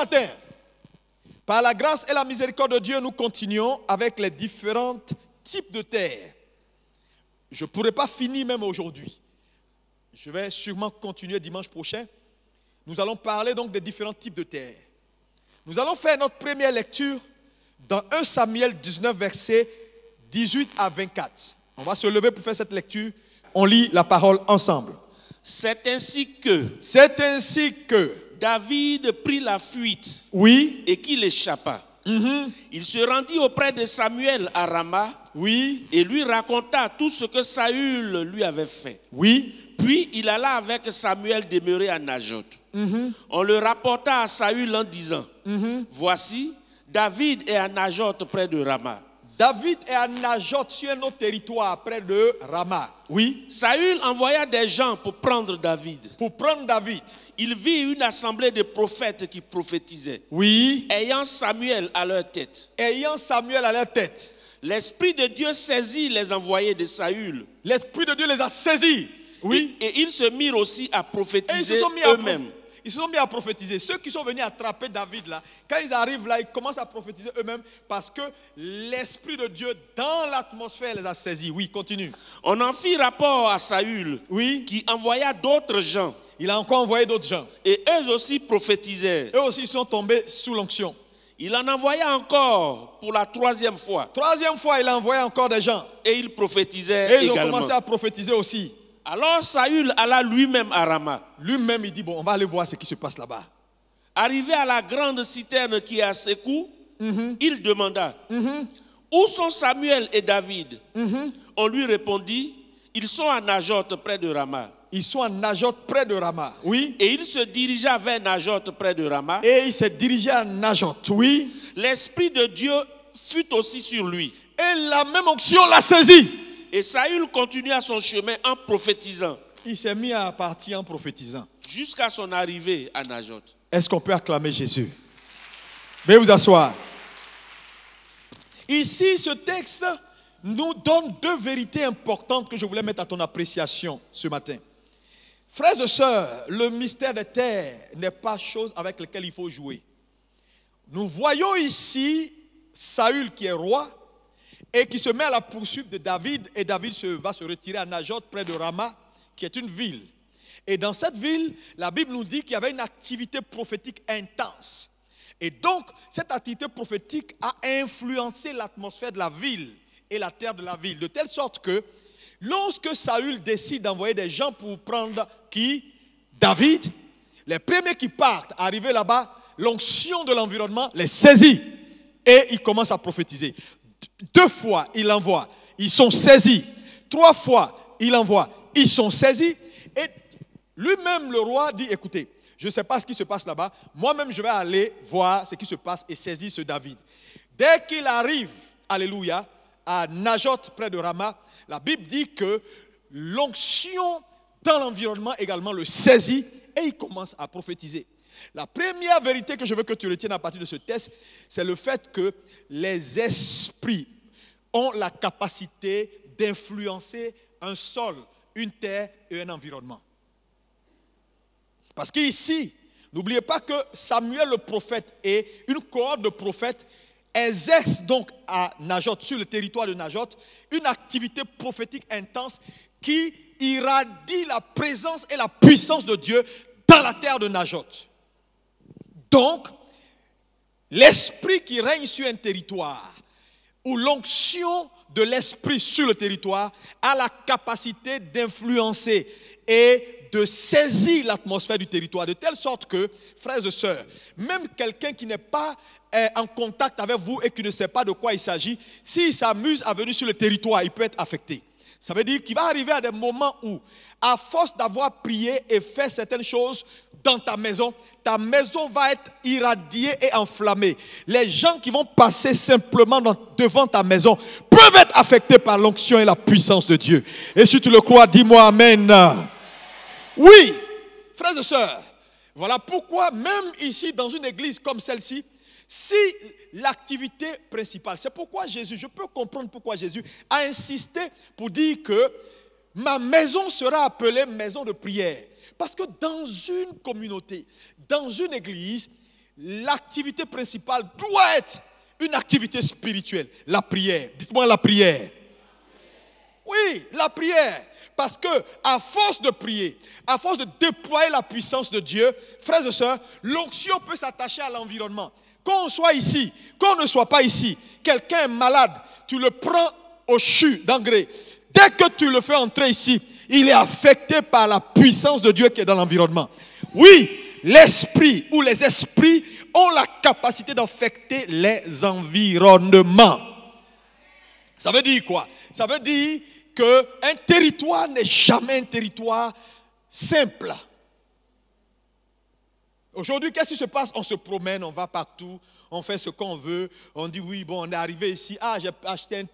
matin, par la grâce et la miséricorde de Dieu, nous continuons avec les différents types de terre. Je ne pourrai pas finir même aujourd'hui. Je vais sûrement continuer dimanche prochain. Nous allons parler donc des différents types de terre. Nous allons faire notre première lecture dans 1 Samuel 19, versets 18 à 24. On va se lever pour faire cette lecture. On lit la parole ensemble. C'est ainsi que David prit la fuite, oui, et qu'il échappa. Il se rendit auprès de Samuel à Rama, oui, et lui raconta tout ce que Saül lui avait fait. oui, Puis il alla avec Samuel demeurer à Najoth. On le rapporta à Saül en disant, voici, David est à Najoth près de Rama. David est à Najoth sur un autre territoire près de Rama. Oui. Saül envoya des gens pour prendre David. Pour prendre David. Il vit une assemblée de prophètes qui prophétisaient. Oui. Ayant Samuel à leur tête. Ayant Samuel à leur tête. L'Esprit de Dieu saisit les envoyés de Saül. L'Esprit de Dieu les a saisis. Oui. Et ils se mirent aussi à prophétiser eux-mêmes. Ils se sont mis à prophétiser. Ceux qui sont venus attraper David là, quand ils arrivent là, ils commencent à prophétiser eux-mêmes parce que l'Esprit de Dieu dans l'atmosphère les a saisis. Oui, continue. On en fit rapport à Saül, oui, qui envoya d'autres gens. Il a encore envoyé d'autres gens. Et eux aussi prophétisaient. Eux aussi sont tombés sous l'onction. Il en envoya encore pour la troisième fois. Troisième fois, il a envoyé encore des gens. Et ils prophétisaient également. Et ils ont commencé à prophétiser aussi. Alors Saül alla lui-même à Rama. Lui-même, il dit, bon, on va aller voir ce qui se passe là-bas. Arrivé à la grande citerne qui est à Sékou, il demanda, où sont Samuel et David? On lui répondit, ils sont à Najoth près de Rama. Ils sont à Najoth près de Rama, oui. Et il se dirigea vers Najoth près de Rama. Et il s'est dirigé à Najoth, oui. L'Esprit de Dieu fut aussi sur lui. Et la même onction l'a saisi. Et Saül continua son chemin en prophétisant. Il s'est mis à partir en prophétisant. Jusqu'à son arrivée à Najoth. Est-ce qu'on peut acclamer Jésus? Veuillez vous asseoir. Ici, ce texte nous donne deux vérités importantes que je voulais mettre à ton appréciation ce matin. Frères et sœurs, le mystère des terres n'est pas chose avec laquelle il faut jouer. Nous voyons ici Saül qui est roi et qui se met à la poursuite de David, et David va se retirer à Najoth près de Rama, qui est une ville. Et dans cette ville, la Bible nous dit qu'il y avait une activité prophétique intense. Et donc, cette activité prophétique a influencé l'atmosphère de la ville et la terre de la ville, de telle sorte que lorsque Saül décide d'envoyer des gens pour prendre qui? David, les premiers qui partent, arrivés là-bas, l'onction de l'environnement les saisit et ils commencent à prophétiser. 2 fois, il envoie, ils sont saisis. 3 fois, il envoie, ils sont saisis. Et lui-même, le roi, dit, écoutez, je ne sais pas ce qui se passe là-bas. Moi-même, je vais aller voir ce qui se passe et saisir ce David. Dès qu'il arrive, alléluia, à Najoth, près de Rama, la Bible dit que l'onction dans l'environnement également le saisit et il commence à prophétiser. La première vérité que je veux que tu retiennes à partir de ce texte, c'est le fait que les esprits ont la capacité d'influencer un sol, une terre et un environnement. Parce qu'ici, n'oubliez pas que Samuel le prophète et une cohorte de prophètes exercent donc à Najoth, sur le territoire de Najoth, une activité prophétique intense qui irradie la présence et la puissance de Dieu dans la terre de Najoth. Donc, l'esprit qui règne sur un territoire, ou l'onction de l'esprit sur le territoire, a la capacité d'influencer et de saisir l'atmosphère du territoire, de telle sorte que, frères et sœurs, même quelqu'un qui n'est pas en contact avec vous et qui ne sait pas de quoi il s'agit, s'il s'amuse à venir sur le territoire, il peut être affecté. Ça veut dire qu'il va arriver à des moments où, à force d'avoir prié et fait certaines choses dans ta maison va être irradiée et enflammée. Les gens qui vont passer simplement devant ta maison peuvent être affectés par l'onction et la puissance de Dieu. Et si tu le crois, dis-moi Amen. Oui, frères et sœurs, voilà pourquoi même ici dans une église comme celle-ci, si l'activité principale, c'est pourquoi Jésus, je peux comprendre pourquoi Jésus a insisté pour dire que ma maison sera appelée maison de prière. Parce que dans une communauté, dans une église, l'activité principale doit être une activité spirituelle. La prière. Dites-moi la prière. Oui, la prière. Parce que à force de prier, à force de déployer la puissance de Dieu, frères et sœurs, l'onction peut s'attacher à l'environnement. Qu'on soit ici, qu'on ne soit pas ici, quelqu'un est malade, tu le prends au CHU d'engrais. Dès que tu le fais entrer ici, il est affecté par la puissance de Dieu qui est dans l'environnement. Oui, l'esprit ou les esprits ont la capacité d'affecter les environnements. Ça veut dire quoi? Ça veut dire qu'un territoire n'est jamais un territoire simple. Aujourd'hui, qu'est-ce qui se passe? On se promène, on va partout, on fait ce qu'on veut. On dit oui, bon, on est arrivé ici. Ah, j'ai acheté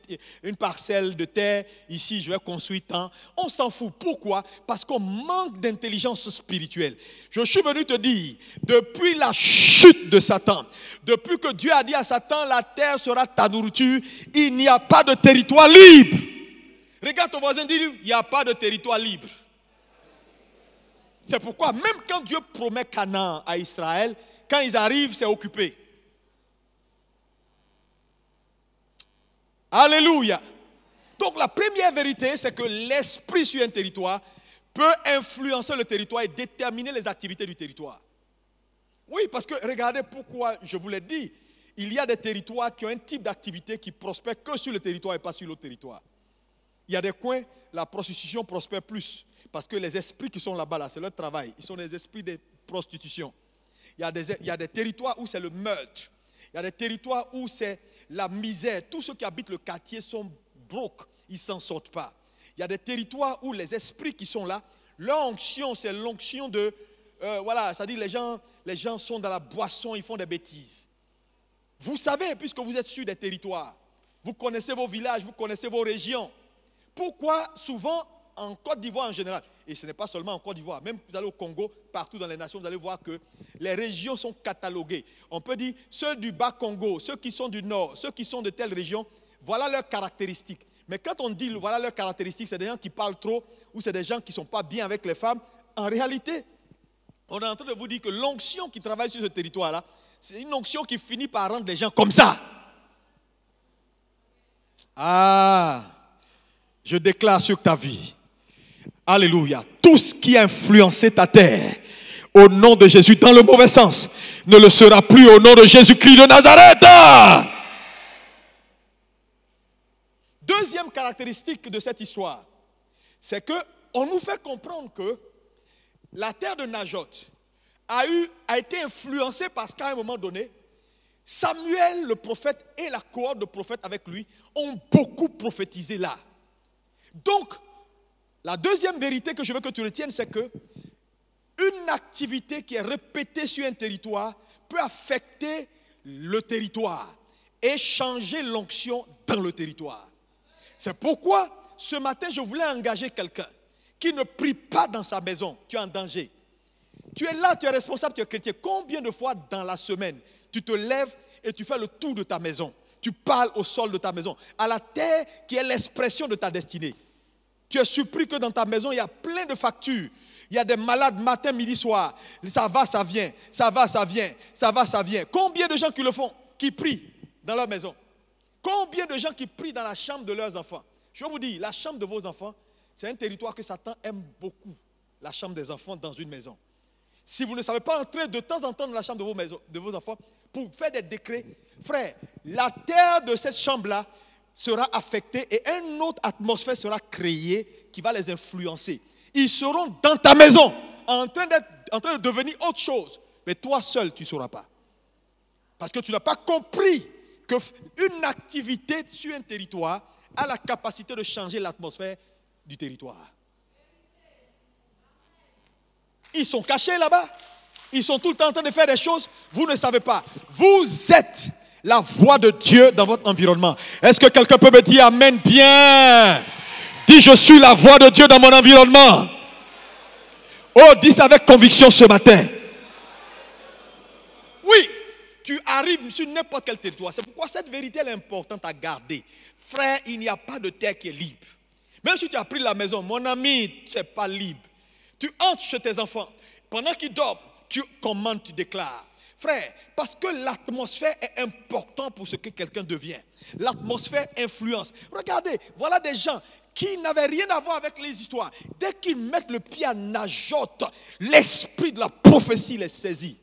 une parcelle de terre. Ici, je vais construire tant. On s'en fout. Pourquoi? Parce qu'on manque d'intelligence spirituelle. Je suis venu te dire, depuis la chute de Satan, depuis que Dieu a dit à Satan, la terre sera ta nourriture, il n'y a pas de territoire libre. Regarde ton voisin, dis-lui, il n'y a pas de territoire libre. C'est pourquoi même quand Dieu promet Canaan à Israël, quand ils arrivent, c'est occupé. Alléluia. Donc la première vérité, c'est que l'esprit sur un territoire peut influencer le territoire et déterminer les activités du territoire. Oui, parce que regardez pourquoi je vous l'ai dit, il y a des territoires qui ont un type d'activité qui prospère que sur le territoire et pas sur l'autre territoire. Il y a des coins, la prostitution prospère plus. Parce que les esprits qui sont là-bas, là, c'est leur travail. Ils sont des esprits de prostitution. Il y a des territoires où c'est le meurtre. Il y a des territoires où c'est la misère. Tous ceux qui habitent le quartier sont broke. Ils ne s'en sortent pas. Il y a des territoires où les esprits qui sont là, leur onction, c'est l'onction de... voilà, c'est-à-dire les gens sont dans la boisson, ils font des bêtises. Vous savez, puisque vous êtes sur des territoires, vous connaissez vos villages, vous connaissez vos régions. Pourquoi souvent... En Côte d'Ivoire en général, et ce n'est pas seulement en Côte d'Ivoire, même vous allez au Congo, partout dans les nations, vous allez voir que les régions sont cataloguées. On peut dire ceux du bas Congo, ceux qui sont du nord, ceux qui sont de telle région, voilà leurs caractéristiques. Mais quand on dit voilà leurs caractéristiques, c'est des gens qui parlent trop ou c'est des gens qui ne sont pas bien avec les femmes. En réalité, on est en train de vous dire que l'onction qui travaille sur ce territoire-là, c'est une onction qui finit par rendre les gens comme ça. Ah, je déclare sur ta vie. Alléluia. Tout ce qui a influencé ta terre, au nom de Jésus, dans le mauvais sens, ne le sera plus au nom de Jésus-Christ de Nazareth. Deuxième caractéristique de cette histoire, c'est qu'on nous fait comprendre que la terre de Najot a été influencée parce qu'à un moment donné, Samuel, le prophète, et la cohorte de prophètes avec lui ont beaucoup prophétisé là. Donc, la deuxième vérité que je veux que tu retiennes, c'est que une activité qui est répétée sur un territoire peut affecter le territoire et changer l'onction dans le territoire. C'est pourquoi ce matin, je voulais engager quelqu'un qui ne prie pas dans sa maison. Tu es en danger. Tu es là, tu es responsable, tu es chrétien. Combien de fois dans la semaine, tu te lèves et tu fais le tour de ta maison? Tu parles au sol de ta maison, à la terre qui est l'expression de ta destinée. Tu es surpris que dans ta maison, il y a plein de factures. Il y a des malades matin, midi, soir. Ça va, ça vient. Ça va, ça vient. Ça va, ça vient. Combien de gens qui le font, qui prient dans leur maison? Combien de gens qui prient dans la chambre de leurs enfants? Je vous dis, la chambre de vos enfants, c'est un territoire que Satan aime beaucoup. La chambre des enfants dans une maison. Si vous ne savez pas entrer de temps en temps dans la chambre de vos enfants pour faire des décrets, frère, la terre de cette chambre-là sera affectée et une autre atmosphère sera créée qui va les influencer. Ils seront dans ta maison en train de devenir autre chose. Mais toi seul, tu ne sauras pas. Parce que tu n'as pas compris qu'une activité sur un territoire a la capacité de changer l'atmosphère du territoire. Ils sont cachés là-bas. Ils sont tout le temps en train de faire des choses. Vous ne savez pas. Vous êtes la voix de Dieu dans votre environnement. Est-ce que quelqu'un peut me dire amen bien? Dis, je suis la voix de Dieu dans mon environnement. Oh, dis ça avec conviction ce matin. Oui, tu arrives sur n'importe quel territoire. C'est pourquoi cette vérité elle est importante à garder. Frère, il n'y a pas de terre qui est libre. Même si tu as pris la maison, mon ami, tu n'es pas libre. Tu entres chez tes enfants. Pendant qu'ils dorment, tu commandes, tu déclares. Frère, parce que l'atmosphère est importante pour ce que quelqu'un devient. L'atmosphère influence. Regardez, voilà des gens qui n'avaient rien à voir avec les histoires. Dès qu'ils mettent le pied à Najot, l'esprit de la prophétie les saisit.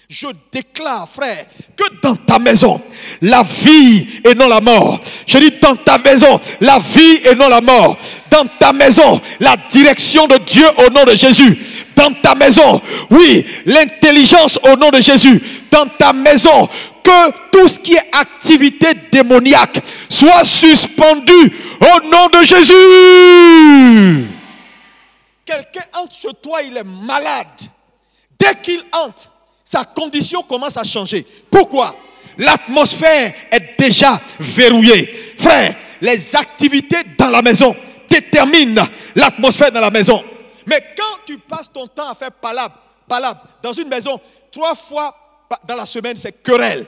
Je déclare, frère, que dans ta maison, la vie et non la mort. Je dis dans ta maison, la vie et non la mort. Dans ta maison, la direction de Dieu au nom de Jésus. Dans ta maison, oui, l'intelligence au nom de Jésus. Dans ta maison, que tout ce qui est activité démoniaque soit suspendu au nom de Jésus. Quelqu'un entre chez toi, il est malade. Dès qu'il entre, sa condition commence à changer. Pourquoi? L'atmosphère est déjà verrouillée. Frère, les activités dans la maison déterminent l'atmosphère dans la maison. Mais quand tu passes ton temps à faire palabre dans une maison, 3 fois dans la semaine, c'est querelle.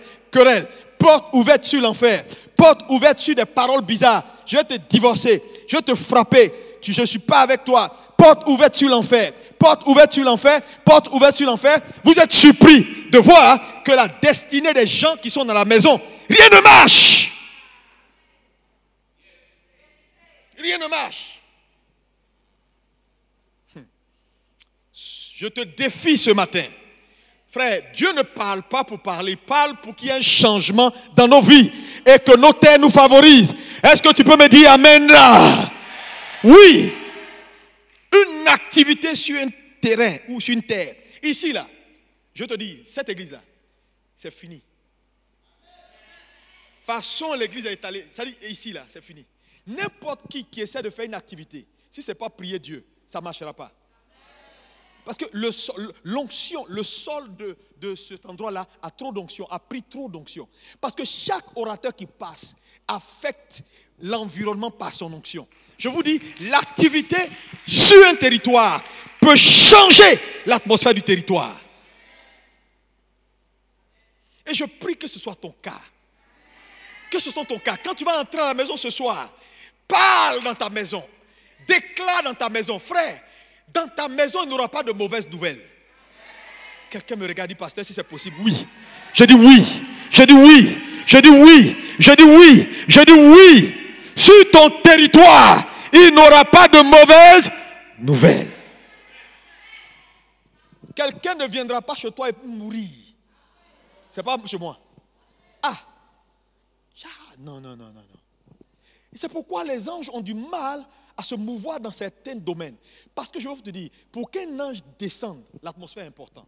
Porte ouverte sur l'enfer. Porte ouverte sur des paroles bizarres. Je vais te divorcer. Je vais te frapper. Je ne suis pas avec toi. Porte ouverte sur l'enfer. Porte ouverte sur l'enfer. Porte ouverte sur l'enfer. Vous êtes surpris de voir que la destinée des gens qui sont dans la maison, rien ne marche. Rien ne marche. Je te défie ce matin. Frère, Dieu ne parle pas pour parler, il parle pour qu'il y ait un changement dans nos vies et que nos terres nous favorisent. Est-ce que tu peux me dire amen là? Oui. Une activité sur un terrain ou sur une terre. Ici là, je te dis, cette église là, c'est fini. Façon l'église est étalée, ça dit ici là, c'est fini. N'importe qui essaie de faire une activité, si ce n'est pas prier Dieu, ça ne marchera pas. Parce que l'onction, le sol de cet endroit-là a trop d'onction, a pris trop d'onction. Parce que chaque orateur qui passe affecte l'environnement par son onction. Je vous dis, l'activité sur un territoire peut changer l'atmosphère du territoire. Et je prie que ce soit ton cas. Que ce soit ton cas. Quand tu vas entrer à la maison ce soir, parle dans ta maison. Déclare dans ta maison, frère. Dans ta maison, il n'y aura pas de mauvaises nouvelles. Quelqu'un me regarde, dit, pasteur, si c'est possible. Oui. Je dis oui. Je dis oui. Je dis oui. Je dis oui. Je dis oui. Sur ton territoire, il n'y aura pas de mauvaises nouvelles. Quelqu'un ne viendra pas chez toi et mourir. Ce n'est pas chez moi. Non. C'est pourquoi les anges ont du mal à se mouvoir dans certains domaines. Parce que je veux te dire, pour qu'un ange descende, l'atmosphère est importante.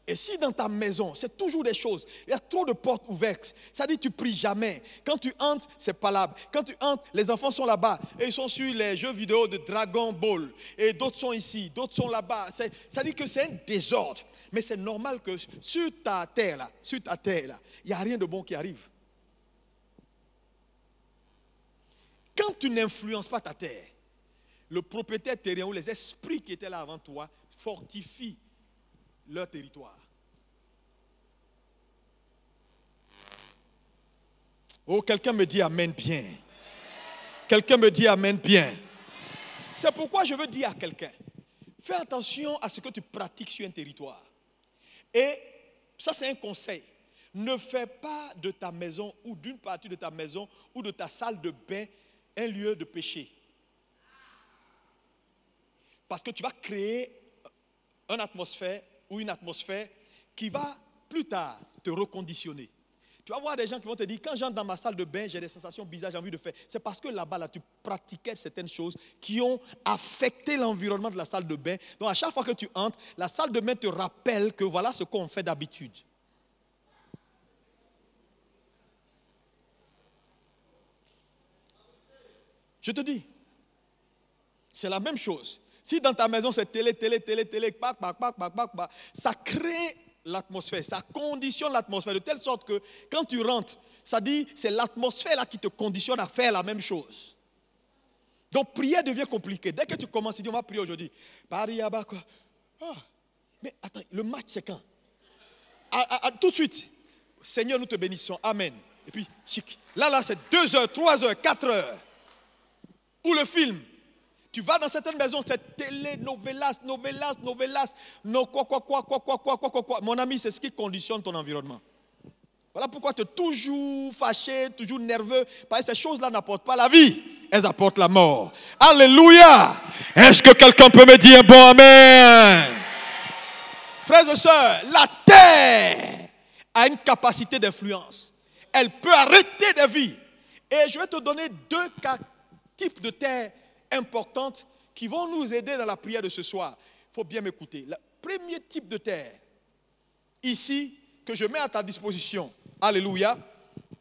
Et si dans ta maison, c'est toujours des choses, il y a trop de portes ouvertes, ça dit tu pries jamais. Quand tu entres, c'est palabre. Quand tu entres, les enfants sont là-bas et ils sont sur les jeux vidéo de Dragon Ball. Et d'autres sont ici, d'autres sont là-bas. Ça dit que c'est un désordre. Mais c'est normal que sur ta terre là, il n'y a rien de bon qui arrive. Quand tu n'influences pas ta terre, le propriétaire terrien ou les esprits qui étaient là avant toi fortifient leur territoire. Oh, quelqu'un me dit amen bien. Quelqu'un me dit amen bien. C'est pourquoi je veux dire à quelqu'un, fais attention à ce que tu pratiques sur un territoire. Et ça, c'est un conseil. Ne fais pas de ta maison ou d'une partie de ta maison ou de ta salle de bain un lieu de péché. Parce que tu vas créer une atmosphère qui va plus tard te reconditionner. Tu vas voir des gens qui vont te dire, quand j'entre dans ma salle de bain, j'ai des sensations bizarres, j'ai envie de faire. C'est parce que là-bas, tu pratiquais certaines choses qui ont affecté l'environnement de la salle de bain. Donc à chaque fois que tu entres, la salle de bain te rappelle que voilà ce qu'on fait d'habitude. Je te dis, c'est la même chose. Si dans ta maison c'est télé, ça crée l'atmosphère, ça conditionne l'atmosphère de telle sorte que quand tu rentres, ça dit c'est l'atmosphère là qui te conditionne à faire la même chose. Donc prière devient compliqué. Dès que tu commences, tu dis on va prier aujourd'hui. Mais attends, le match c'est quand? Tout de suite. Seigneur, nous te bénissons. Amen. Et puis, chic. Là c'est 2 heures, 3 heures, 4 heures. Ou le film. Tu vas dans certaines maisons, c'est télé, novelas, no quoi. Mon ami, c'est ce qui conditionne ton environnement. Voilà pourquoi tu es toujours fâché, toujours nerveux, parce que ces choses-là n'apportent pas la vie, elles apportent la mort. Alléluia! Est-ce que quelqu'un peut me dire bon amen? Frères et sœurs, la terre a une capacité d'influence. Elle peut arrêter des vies. Et je vais te donner 2 types de terre importantes qui vont nous aider dans la prière de ce soir. Il faut bien m'écouter. Le premier type de terre, ici, que je mets à ta disposition. Alléluia.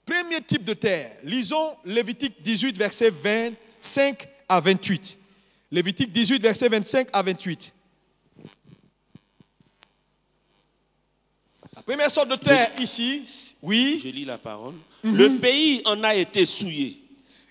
Premier type de terre. Lisons Lévitique 18, versets 25 à 28. Lévitique 18, versets 25 à 28. La première sorte de terre ici, oui. Je lis la parole. Le pays en a été souillé.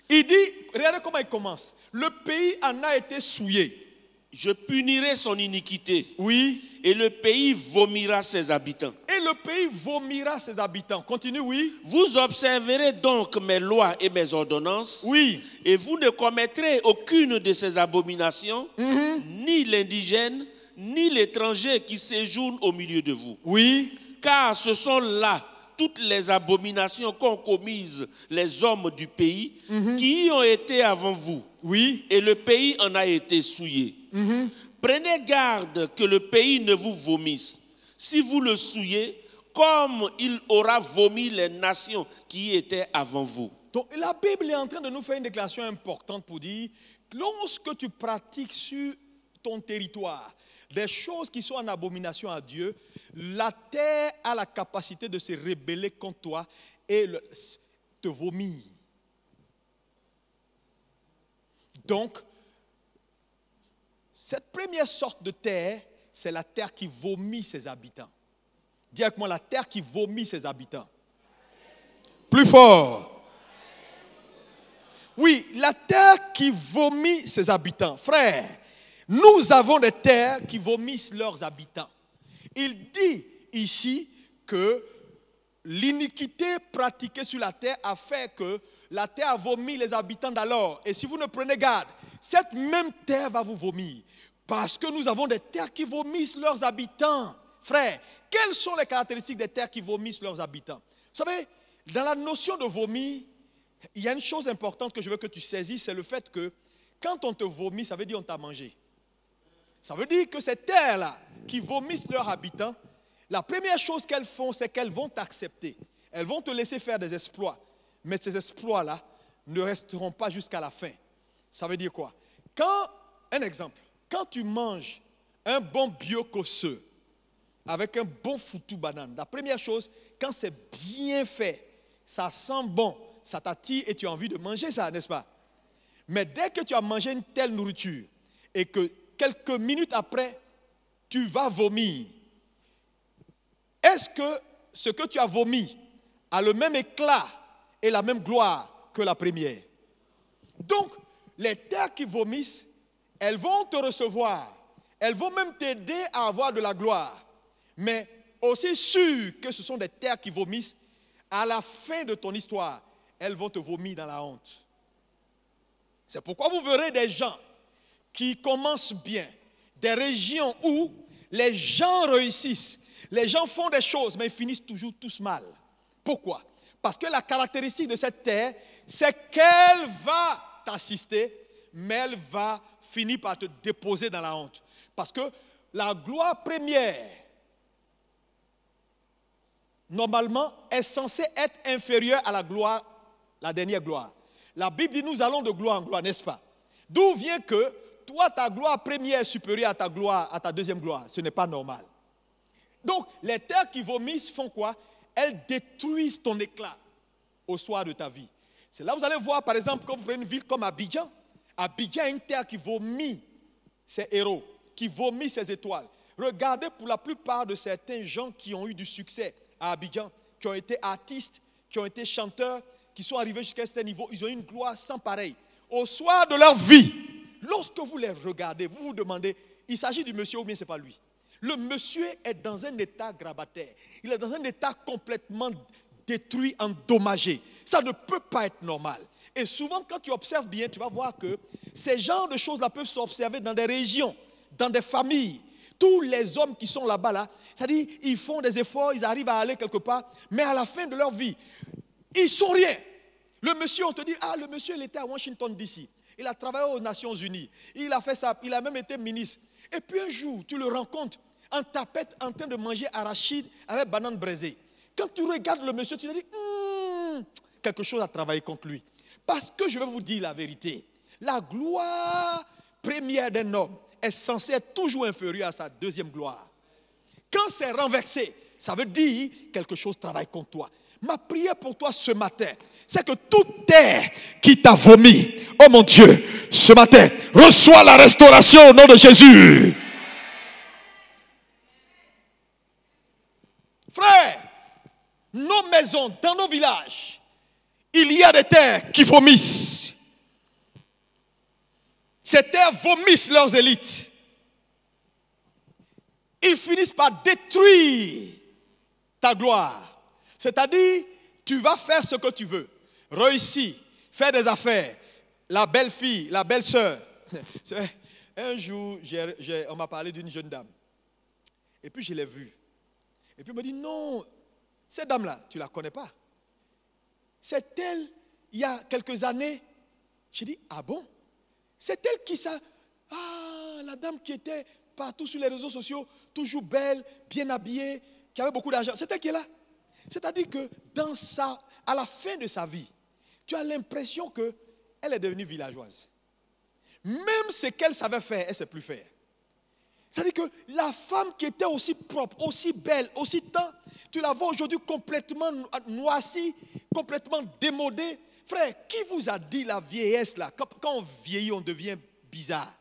Il dit, regardez comment il commence. Le pays en a été souillé. Je punirai son iniquité. Oui. Et le pays vomira ses habitants. Et le pays vomira ses habitants. Continue, oui. Vous observerez donc mes lois et mes ordonnances. Oui. Et vous ne commettrez aucune de ces abominations, ni l'indigène, ni l'étranger qui séjourne au milieu de vous. Oui. Car ce sont là toutes les abominations qu'ont commises les hommes du pays qui y ont été avant vous. Oui. Et le pays en a été souillé. Prenez garde que le pays ne vous vomisse. Si vous le souillez, comme il aura vomi les nations qui y étaient avant vous. Donc la Bible est en train de nous faire une déclaration importante pour dire, lorsque tu pratiques sur ton territoire des choses qui sont en abomination à Dieu, la terre a la capacité de se rebeller contre toi et te vomir. Donc, cette première sorte de terre, c'est la terre qui vomit ses habitants. Dis avec moi, la terre qui vomit ses habitants. Plus fort. Oui, la terre qui vomit ses habitants. Frère, nous avons des terres qui vomissent leurs habitants. Il dit ici que l'iniquité pratiquée sur la terre a fait que la terre a vomi les habitants d'alors. Et si vous ne prenez garde, cette même terre va vous vomir. Parce que nous avons des terres qui vomissent leurs habitants. Frère, quelles sont les caractéristiques des terres qui vomissent leurs habitants? Vous savez, dans la notion de vomir, il y a une chose importante que je veux que tu saisisses, c'est le fait que quand on te vomit, ça veut dire on t'a mangé. Ça veut dire que ces terres-là qui vomissent leurs habitants, la première chose qu'elles font, c'est qu'elles vont t'accepter. Elles vont te laisser faire des exploits. Mais ces exploits-là ne resteront pas jusqu'à la fin. Ça veut dire quoi? Un exemple, quand tu manges un bon bio-cosseux avec un bon foutu banane, la première chose, quand c'est bien fait, ça sent bon, ça t'attire et tu as envie de manger ça, n'est-ce pas? Mais dès que tu as mangé une telle nourriture et que quelques minutes après, tu vas vomir, est-ce que ce que tu as vomi a le même éclat et la même gloire que la première? Donc, les terres qui vomissent, elles vont te recevoir. Elles vont même t'aider à avoir de la gloire. Mais aussi sûr que ce sont des terres qui vomissent, à la fin de ton histoire, elles vont te vomir dans la honte. C'est pourquoi vous verrez des gens qui commencent bien, des régions où les gens réussissent, les gens font des choses, mais ils finissent toujours tous mal. Pourquoi? Parce que la caractéristique de cette terre, c'est qu'elle va t'assister, mais elle va finir par te déposer dans la honte. Parce que la gloire première, normalement, est censée être inférieure à la gloire, la dernière gloire. La Bible dit nous allons de gloire en gloire, n'est-ce pas? D'où vient que toi, ta gloire première est supérieure à ta gloire, à ta deuxième gloire. Ce n'est pas normal. Donc, les terres qui vomissent font quoi? Elles détruisent ton éclat au soir de ta vie. C'est là que vous allez voir, par exemple, quand vous prenez une ville comme Abidjan. Abidjan est une terre qui vomit ses héros, qui vomit ses étoiles. Regardez pour la plupart de certains gens qui ont eu du succès à Abidjan, qui ont été artistes, qui ont été chanteurs, qui sont arrivés jusqu'à un certain niveau, ils ont eu une gloire sans pareil. Au soir de leur vie, lorsque vous les regardez, vous vous demandez, il s'agit du monsieur ou bien ce n'est pas lui? Le monsieur est dans un état grabataire. Il est dans un état complètement détruit, endommagé. Ça ne peut pas être normal. Et souvent, quand tu observes bien, tu vas voir que ces genres de choses-là peuvent s'observer dans des régions, dans des familles. Tous les hommes qui sont là-bas, là, c'est-à-dire, ils font des efforts, ils arrivent à aller quelque part, mais à la fin de leur vie, ils ne sont rien. Le monsieur, on te dit, ah, le monsieur, il était à Washington, D.C. Il a travaillé aux Nations Unies. Il a fait ça, il a même été ministre. Et puis un jour, tu le rencontres en tapette, en train de manger arachide avec banane braisée. Quand tu regardes le monsieur, tu te dis, quelque chose a travaillé contre lui. Parce que je vais vous dire la vérité. La gloire première d'un homme est censée être toujours inférieure à sa deuxième gloire. Quand c'est renversé, ça veut dire quelque chose travaille contre toi. Ma prière pour toi ce matin, c'est que toute terre qui t'a vomi, oh mon Dieu, ce matin, reçois la restauration au nom de Jésus. Frère, nos maisons, dans nos villages, il y a des terres qui vomissent. Ces terres vomissent leurs élites. Ils finissent par détruire ta gloire. C'est-à-dire, tu vas faire ce que tu veux. Réussir, faire des affaires. La belle fille, la belle sœur. Un jour, on m'a parlé d'une jeune dame. Et puis je l'ai vue. Et puis on me dit, non, cette dame-là, tu ne la connais pas. C'est elle, il y a quelques années. J'ai dit, ah bon? C'est elle qui ça. Ah, la dame qui était partout sur les réseaux sociaux, toujours belle, bien habillée, qui avait beaucoup d'argent. C'est elle qui est là. C'est-à-dire que à la fin de sa vie, tu as l'impression qu'elle est devenue villageoise. Même ce qu'elle savait faire, elle ne sait plus faire. C'est-à-dire que la femme qui était aussi propre, aussi belle, aussi tant, tu la vois aujourd'hui complètement noircie, complètement démodée. Frère, qui vous a dit la vieillesse là? Quand on vieillit, on devient bizarre.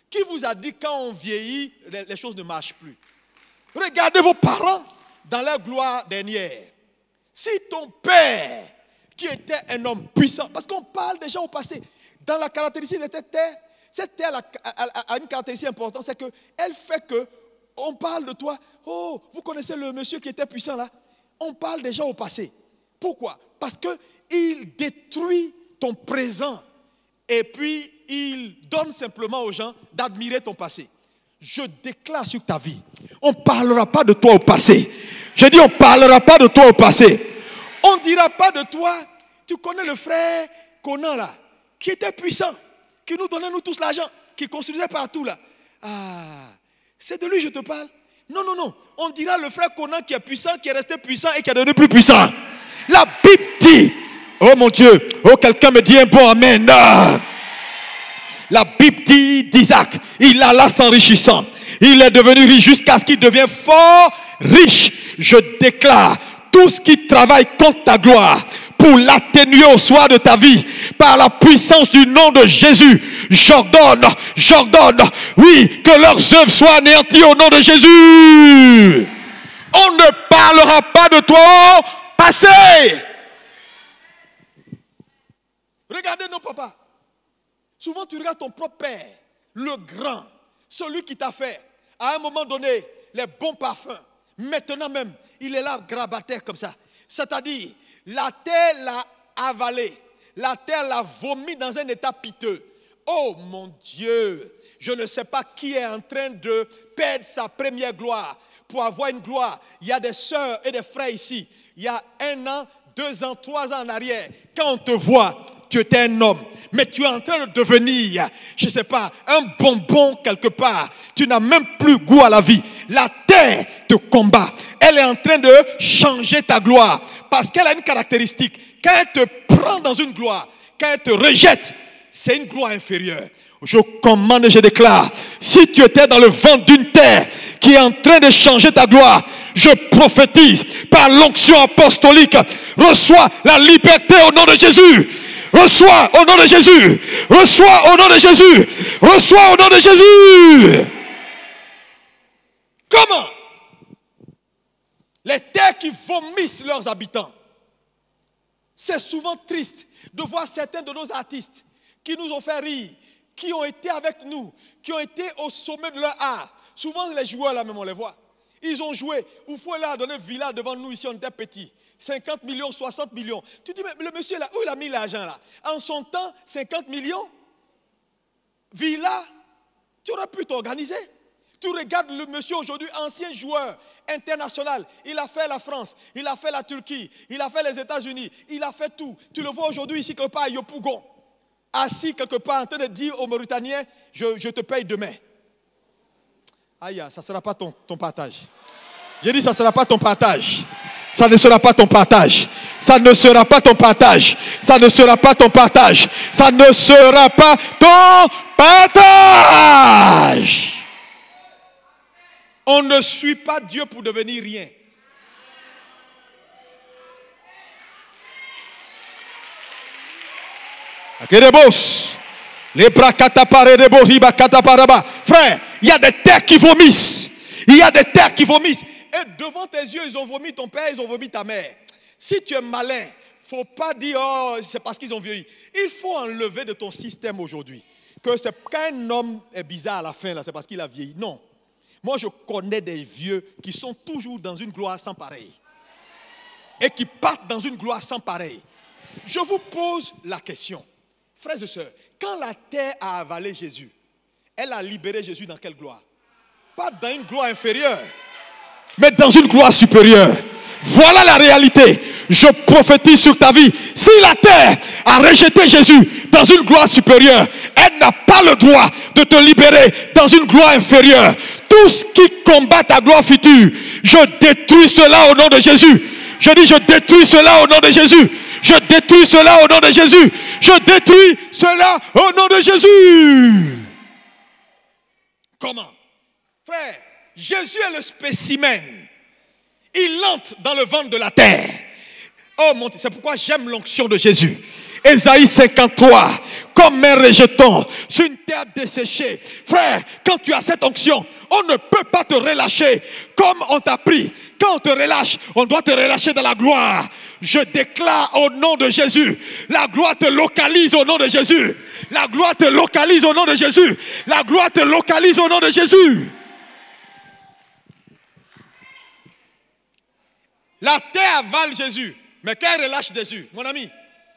Qui vous a dit quand on vieillit, les choses ne marchent plus? Regardez vos parents dans leur gloire dernière. Si ton père, qui était un homme puissant, parce qu'on parle déjà au passé, dans la caractéristique de cette terre a une caractéristique importante, c'est qu'elle fait que, on parle de toi, oh, vous connaissez le monsieur qui était puissant là? On parle déjà au passé. Pourquoi? Parce qu'il détruit ton présent et puis il donne simplement aux gens d'admirer ton passé. Je déclare sur ta vie, on ne parlera pas de toi au passé. Je dis, on ne parlera pas de toi au passé. On ne dira pas de toi, tu connais le frère Conan là, qui était puissant, qui nous donnait nous tous l'argent, qui construisait partout là. Ah, c'est de lui je te parle. Non, non, non. On dira le frère Conan qui est puissant, qui est resté puissant et qui est devenu plus puissant. La Bible dit, oh mon Dieu, oh quelqu'un me dit un bon amen. Ah. La Bible dit d'Isaac, il alla s'enrichissant. Il est devenu riche jusqu'à ce qu'il devienne fort riche. Je déclare, tout ce qui travaille contre ta gloire, pour l'atténuer au soir de ta vie, par la puissance du nom de Jésus, j'ordonne, oui, que leurs œuvres soient anéanties au nom de Jésus. On ne parlera pas de toi au passé. Regardez nos papas. Souvent, tu regardes ton propre père, le grand, celui qui t'a fait, à un moment donné, les bons parfums. Maintenant même, il est là, grabataire comme ça. C'est-à-dire, la terre l'a avalé, la terre l'a vomi dans un état piteux. Oh mon Dieu, je ne sais pas qui est en train de perdre sa première gloire pour avoir une gloire. Il y a des sœurs et des frères ici. Il y a 1 an, 2 ans, 3 ans en arrière, quand on te voit, tu étais un homme, mais tu es en train de devenir, je ne sais pas, un bonbon quelque part. Tu n'as même plus goût à la vie. La terre te combat. Elle est en train de changer ta gloire. Parce qu'elle a une caractéristique. Quand elle te prend dans une gloire, quand elle te rejette, c'est une gloire inférieure. Je commande et je déclare, si tu étais dans le ventre d'une terre qui est en train de changer ta gloire, je prophétise par l'onction apostolique, reçois la liberté au nom de Jésus. Reçois au nom de Jésus. Reçois au nom de Jésus. Reçois au nom de Jésus. Comment? Les terres qui vomissent leurs habitants. C'est souvent triste de voir certains de nos artistes qui nous ont fait rire, qui ont été avec nous, qui ont été au sommet de leur art. Souvent les joueurs là même on les voit. Ils ont joué. Oufoué là a donné villa devant nous ici, on était petits. 50 millions, 60 millions. Tu dis, mais le monsieur là, où il a mis l'argent là? En son temps, 50 millions, villa, tu aurais pu t'organiser. Tu regardes le monsieur aujourd'hui, ancien joueur international. Il a fait la France, il a fait la Turquie, il a fait les États-Unis, il a fait tout. Tu le vois aujourd'hui ici quelque part à Yopougon, assis quelque part en train de dire aux Mauritaniens, je te paye demain. Aïe, ça ne sera pas ton partage. J'ai dit, ça ne sera pas ton partage. Ça ne sera pas ton partage. Ça ne sera pas ton partage. Ça ne sera pas ton partage. Ça ne sera pas ton partage. On ne suit pas Dieu pour devenir rien. Frère, il y a des terres qui vomissent. Il y a des terres qui vomissent. Et devant tes yeux, ils ont vomi ton père, ils ont vomi ta mère. Si tu es malin, il ne faut pas dire, oh, c'est parce qu'ils ont vieilli. Il faut enlever de ton système aujourd'hui que c'est qu'un homme est bizarre à la fin, là, c'est parce qu'il a vieilli. Non. Moi, je connais des vieux qui sont toujours dans une gloire sans pareil. Et qui partent dans une gloire sans pareil. Je vous pose la question. Frères et sœurs, quand la terre a avalé Jésus, elle a libéré Jésus dans quelle gloire? Pas dans une gloire inférieure, mais dans une gloire supérieure. Voilà la réalité. Je prophétise sur ta vie. Si la terre a rejeté Jésus dans une gloire supérieure, elle n'a pas le droit de te libérer dans une gloire inférieure. Tout ce qui combat ta gloire future, je détruis cela au nom de Jésus. Je dis, je détruis cela au nom de Jésus. Je détruis cela au nom de Jésus. Je détruis cela au nom de Jésus. Comment? Frère, Jésus est le spécimen. Il entre dans le ventre de la terre. Oh mon Dieu, c'est pourquoi j'aime l'onction de Jésus. Ésaïe 53, comme un rejeton sur une terre desséchée. Frère, quand tu as cette onction, on ne peut pas te relâcher comme on t'a pris. Quand on te relâche, on doit te relâcher dans la gloire. Je déclare au nom de Jésus, la gloire te localise au nom de Jésus. La gloire te localise au nom de Jésus. La gloire te localise au nom de Jésus. La terre avale Jésus, mais quand elle relâche Jésus, mon ami,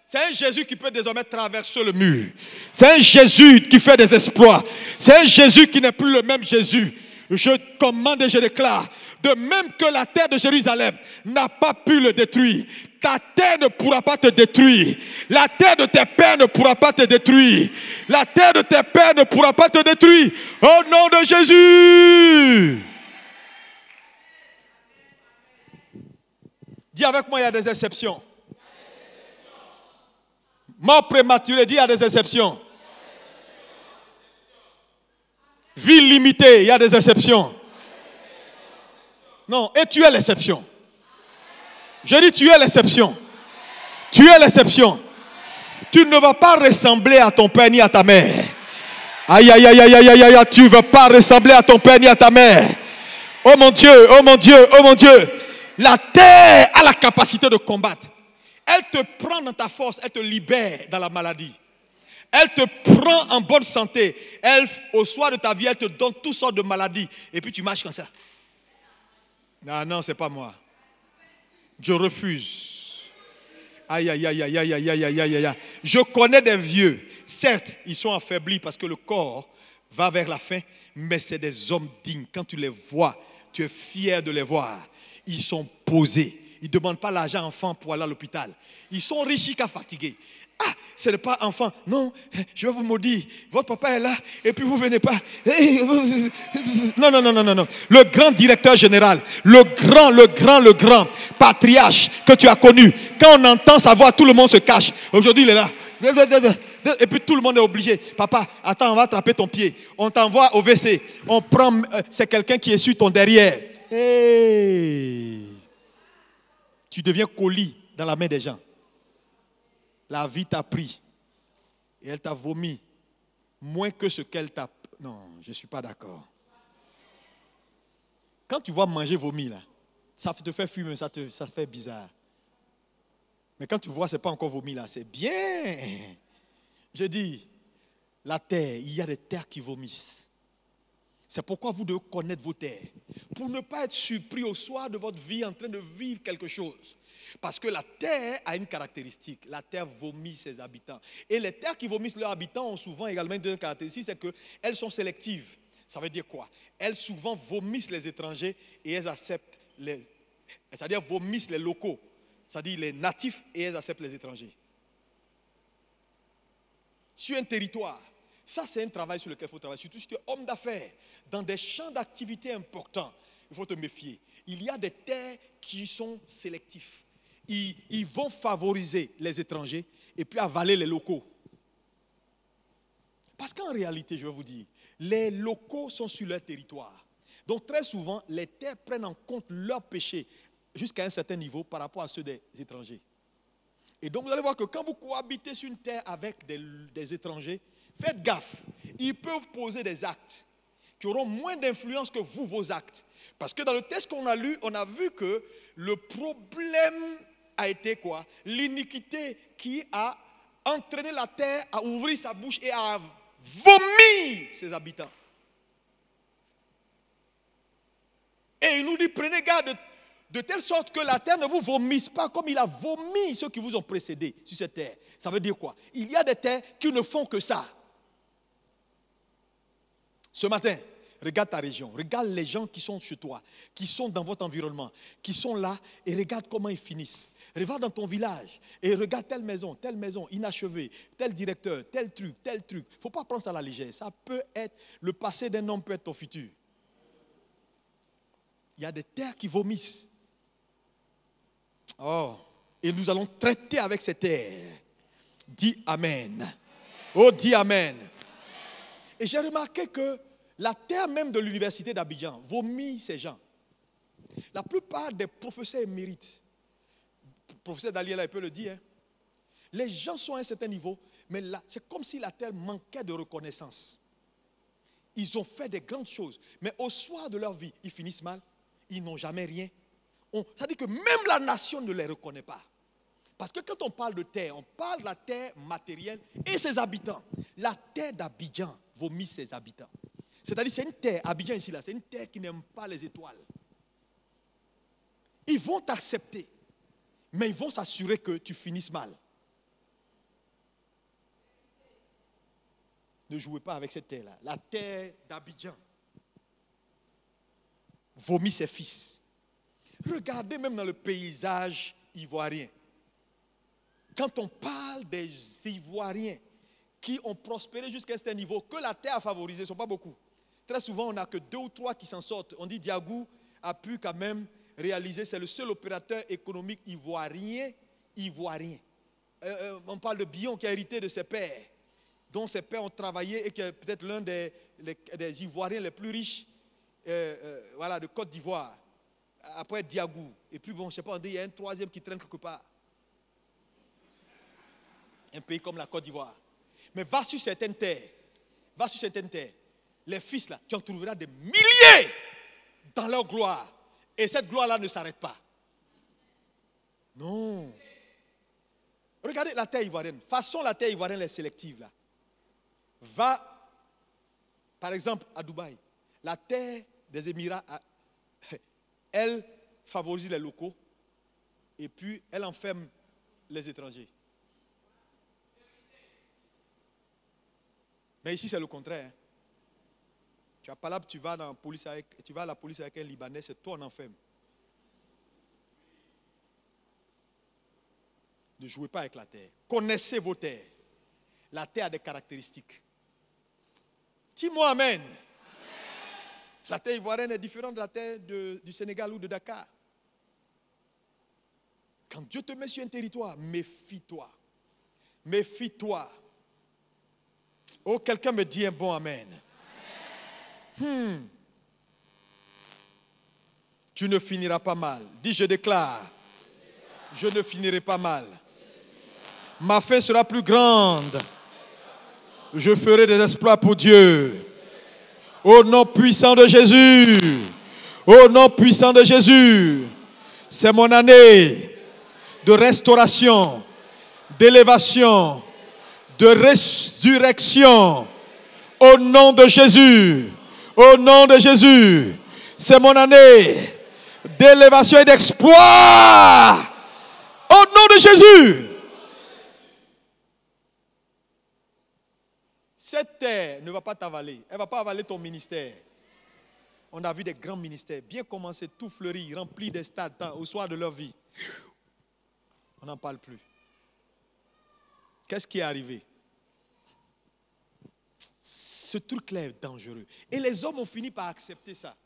c'est un Jésus qui peut désormais traverser le mur. C'est un Jésus qui fait des exploits. C'est un Jésus qui n'est plus le même Jésus. Je commande et je déclare, de même que la terre de Jérusalem n'a pas pu le détruire, ta terre ne pourra pas te détruire. La terre de tes pères ne pourra pas te détruire. La terre de tes pères ne pourra pas te détruire. Au nom de Jésus. Dis avec moi, il y a des exceptions. Mort prématurée, dis il y a des exceptions. Vie limitée, il y a des exceptions. Non, et tu es l'exception. Je dis tu es l'exception. Tu es l'exception. Tu ne vas pas ressembler à ton père ni à ta mère. Aïe, aïe, aïe, aïe, aïe, aïe, aïe, tu ne vas pas ressembler à ton père ni à ta mère. Oh mon Dieu, oh mon Dieu, oh mon Dieu. La terre a la capacité de combattre. Elle te prend dans ta force, elle te libère dans la maladie. Elle te prend en bonne santé. Elle, au soir de ta vie, elle te donne toutes sortes de maladies. Et puis tu marches comme ça. Ah non, c'est pas moi. Je refuse. Aïe, aïe, aïe, aïe, aïe, aïe, aïe, aïe, aïe, aïe. Je connais des vieux. Certes, ils sont affaiblis parce que le corps va vers la fin. Mais c'est des hommes dignes. Quand tu les vois, tu es fier de les voir. Ils sont posés. Ils ne demandent pas l'argent enfant pour aller à l'hôpital. Ils sont riches qu'à fatiguer. Ah, ce n'est pas enfant. Non, je vais vous maudire. Votre papa est là et puis vous ne venez pas. Non, non, non, non, non, non. Le grand directeur général, le grand patriarche que tu as connu, quand on entend sa voix, tout le monde se cache. Aujourd'hui, il est là. Et puis tout le monde est obligé. Papa, attends, on va attraper ton pied. On t'envoie au WC. On prend, c'est quelqu'un qui est sur ton derrière. Hey. Tu deviens colis dans la main des gens. La vie t'a pris et elle t'a vomi moins que ce qu'elle t'a... Non, je ne suis pas d'accord. Quand tu vois manger vomi, là, ça te fait fumer, ça fait bizarre. Mais quand tu vois, ce n'est pas encore vomi, là, c'est bien. Je dis, la terre, il y a des terres qui vomissent. C'est pourquoi vous devez connaître vos terres. Pour ne pas être surpris au soir de votre vie en train de vivre quelque chose. Parce que la terre a une caractéristique. La terre vomit ses habitants. Et les terres qui vomissent leurs habitants ont souvent également une caractéristique, c'est qu'elles sont sélectives. Ça veut dire quoi? Elles souvent vomissent les étrangers et elles acceptent c'est-à-dire vomissent les locaux. C'est-à-dire les natifs et elles acceptent les étrangers. Sur un territoire, ça c'est un travail sur lequel il faut travailler. Surtout si tu es homme d'affaires, dans des champs d'activité importants, il faut te méfier. Il y a des terres qui sont sélectifs. Ils vont favoriser les étrangers et puis avaler les locaux. Parce qu'en réalité, je vais vous dire, les locaux sont sur leur territoire. Donc très souvent, les terres prennent en compte leurs péchés jusqu'à un certain niveau par rapport à ceux des étrangers. Et donc vous allez voir que quand vous cohabitez sur une terre avec des étrangers, faites gaffe. Ils peuvent poser des actes qui auront moins d'influence que vous, vos actes. Parce que dans le texte qu'on a lu, on a vu que le problème a été quoi? L'iniquité qui a entraîné la terre à ouvrir sa bouche et à vomir ses habitants. Et il nous dit, prenez garde de telle sorte que la terre ne vous vomisse pas comme il a vomi ceux qui vous ont précédés sur cette terre. Ça veut dire quoi? Il y a des terres qui ne font que ça. Ce matin, regarde ta région, regarde les gens qui sont chez toi, qui sont dans votre environnement, qui sont là et regarde comment ils finissent. Regarde dans ton village et regarde telle maison inachevée, tel directeur, tel truc. Il ne faut pas prendre ça à la légère. Ça peut être, le passé d'un homme peut être ton futur. Il y a des terres qui vomissent. Oh, et nous allons traiter avec ces terres. Dis Amen. Oh, dis Amen. Et j'ai remarqué que la terre même de l'université d'Abidjan vomit ces gens. La plupart des professeurs émérites, le professeur Daliel il peut le dire, hein, les gens sont à un certain niveau, mais là, c'est comme si la terre manquait de reconnaissance. Ils ont fait des grandes choses, mais au soir de leur vie, ils finissent mal, ils n'ont jamais rien. Ça dit que même la nation ne les reconnaît pas. Parce que quand on parle de terre, on parle de la terre matérielle et ses habitants. La terre d'Abidjan vomit ses habitants. C'est-à-dire c'est une terre, Abidjan ici là, c'est une terre qui n'aime pas les étoiles. Ils vont t'accepter, mais ils vont s'assurer que tu finisses mal. Ne jouez pas avec cette terre-là. La terre d'Abidjan vomit ses fils. Regardez même dans le paysage ivoirien. Quand on parle des Ivoiriens qui ont prospéré jusqu'à un certain niveau, que la terre a favorisé, ce ne sont pas beaucoup. Très souvent, on n'a que 2 ou 3 qui s'en sortent. On dit Diagou a pu quand même réaliser, c'est le seul opérateur économique ivoirien. On parle de Bion qui a hérité de ses pères, dont ses pères ont travaillé et qui est peut-être l'un des Ivoiriens les plus riches de Côte d'Ivoire. Après Diagou. Et puis bon, je ne sais pas, on dit il y a un 3e qui traîne quelque part. Un pays comme la Côte d'Ivoire. Mais va sur certaines terres. Les fils là, tu en trouveras des milliers dans leur gloire. Et cette gloire-là ne s'arrête pas. Non. Regardez la terre ivoirienne. Façon la terre ivoirienne est sélective là. Va, par exemple, à Dubaï. La terre des Émirats, elle favorise les locaux et puis elle enferme les étrangers. Mais ici, c'est le contraire. Tu as pas là, tu vas à la police avec un Libanais, c'est toi on enferme. Ne jouez pas avec la terre. Connaissez vos terres. La terre a des caractéristiques. Dis-moi Amen. La terre ivoirienne est différente de la terre du Sénégal ou de Dakar. Quand Dieu te met sur un territoire, méfie-toi. Méfie-toi. Oh, quelqu'un me dit un bon Amen. Tu ne finiras pas mal. Dis, je déclare. Je ne finirai pas mal. Ma fin sera plus grande. Je ferai des exploits pour Dieu. Au nom puissant de Jésus. Au nom puissant de Jésus. C'est mon année de restauration, d'élévation, de résurrection. Au nom de Jésus. Au nom de Jésus. C'est mon année d'élévation et d'exploit. Au nom de Jésus. Cette terre ne va pas t'avaler. Elle ne va pas avaler ton ministère. On a vu des grands ministères bien commencer, tout fleuri, rempli des stades au soir de leur vie. On n'en parle plus. Qu'est-ce qui est arrivé? Ce truc-là est dangereux. Et les hommes ont fini par accepter ça.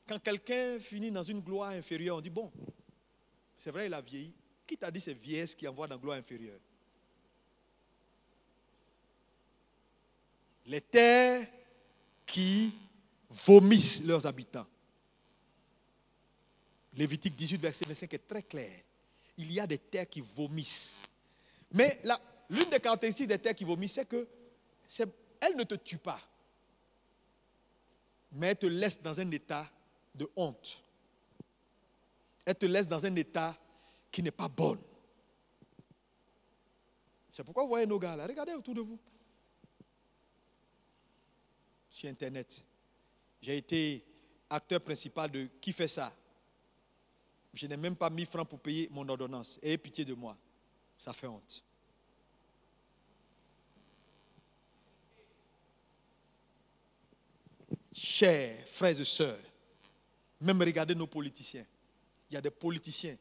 Quand quelqu'un finit dans une gloire inférieure, on dit, bon, c'est vrai, il a vieilli. Qui t'a dit c'est vieillesse qui envoie dans la gloire inférieure? Les terres qui vomissent leurs habitants. Lévitique 18, verset 25 est très clair. Il y a des terres qui vomissent. Mais l'une des caractéristiques des terres qui vomissent, c'est que elles ne te tuent pas. Mais elles te laissent dans un état de honte. Elles te laissent dans un état qui n'est pas bon. C'est pourquoi vous voyez nos gars là. Regardez autour de vous. Sur Internet. J'ai été acteur principal de Qui fait ça? Je n'ai même pas mis francs pour payer mon ordonnance. Ayez pitié de moi. Ça fait honte. Chers frères et sœurs, même regardez nos politiciens. Il y a des politiciens.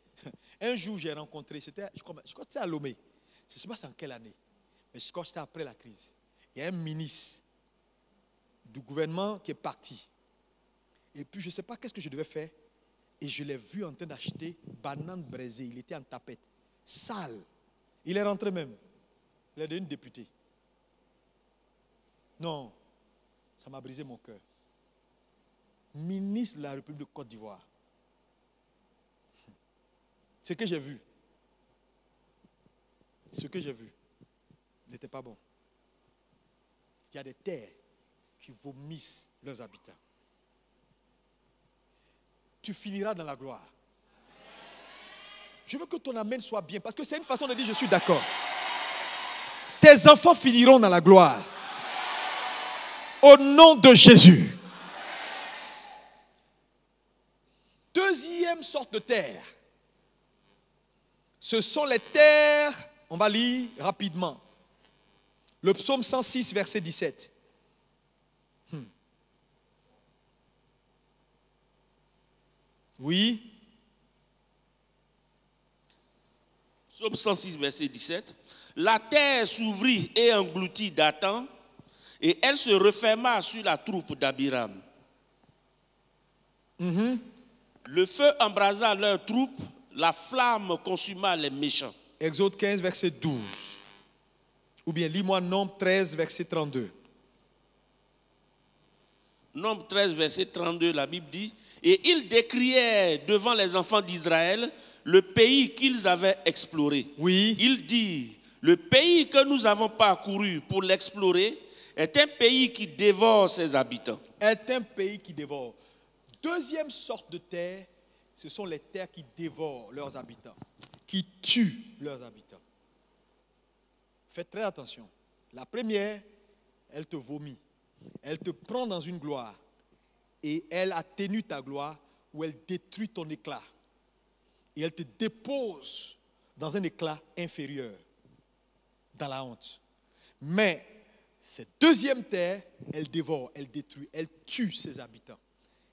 Un jour, j'ai rencontré, je crois que c'était à Lomé. Je ne sais pas c'est en quelle année, mais je crois que c'était après la crise. Il y a un ministre du gouvernement qui est parti. Et puis, je ne sais pas qu'est-ce que je devais faire. Et je l'ai vu en train d'acheter banane braisée. Il était en tapette. Sale. Il est rentré même. Il est devenu député. Non, ça m'a brisé mon cœur. Ministre de la République de Côte d'Ivoire. Ce que j'ai vu n'était pas bon. Il y a des terres qui vomissent leurs habitants. Tu finiras dans la gloire. Je veux que ton amen soit bien, parce que c'est une façon de dire je suis d'accord. Tes enfants finiront dans la gloire. Au nom de Jésus. Deuxième sorte de terre. Ce sont les terres, on va lire rapidement. Le psaume 106, verset 17. Oui. Psaume 106, verset 17. La terre s'ouvrit et engloutit Dathan, et elle se referma sur la troupe d'Abiram. Le feu embrasa leur troupe, la flamme consuma les méchants. Exode 15, verset 12. Ou bien, lis-moi Nombre 13, verset 32. Nombre 13, verset 32, la Bible dit, et ils décrièrent devant les enfants d'Israël le pays qu'ils avaient exploré. Oui. Ils disent, le pays que nous avons parcouru pour l'explorer est un pays qui dévore ses habitants. Est un pays qui dévore. Deuxième sorte de terre, ce sont les terres qui dévorent leurs habitants, qui tuent leurs habitants. Faites très attention. La première, elle te vomit. Elle te prend dans une gloire et elle atténue ta gloire ou elle détruit ton éclat. Et elle te dépose dans un éclat inférieur, dans la honte. Mais cette deuxième terre, elle dévore, elle détruit, elle tue ses habitants.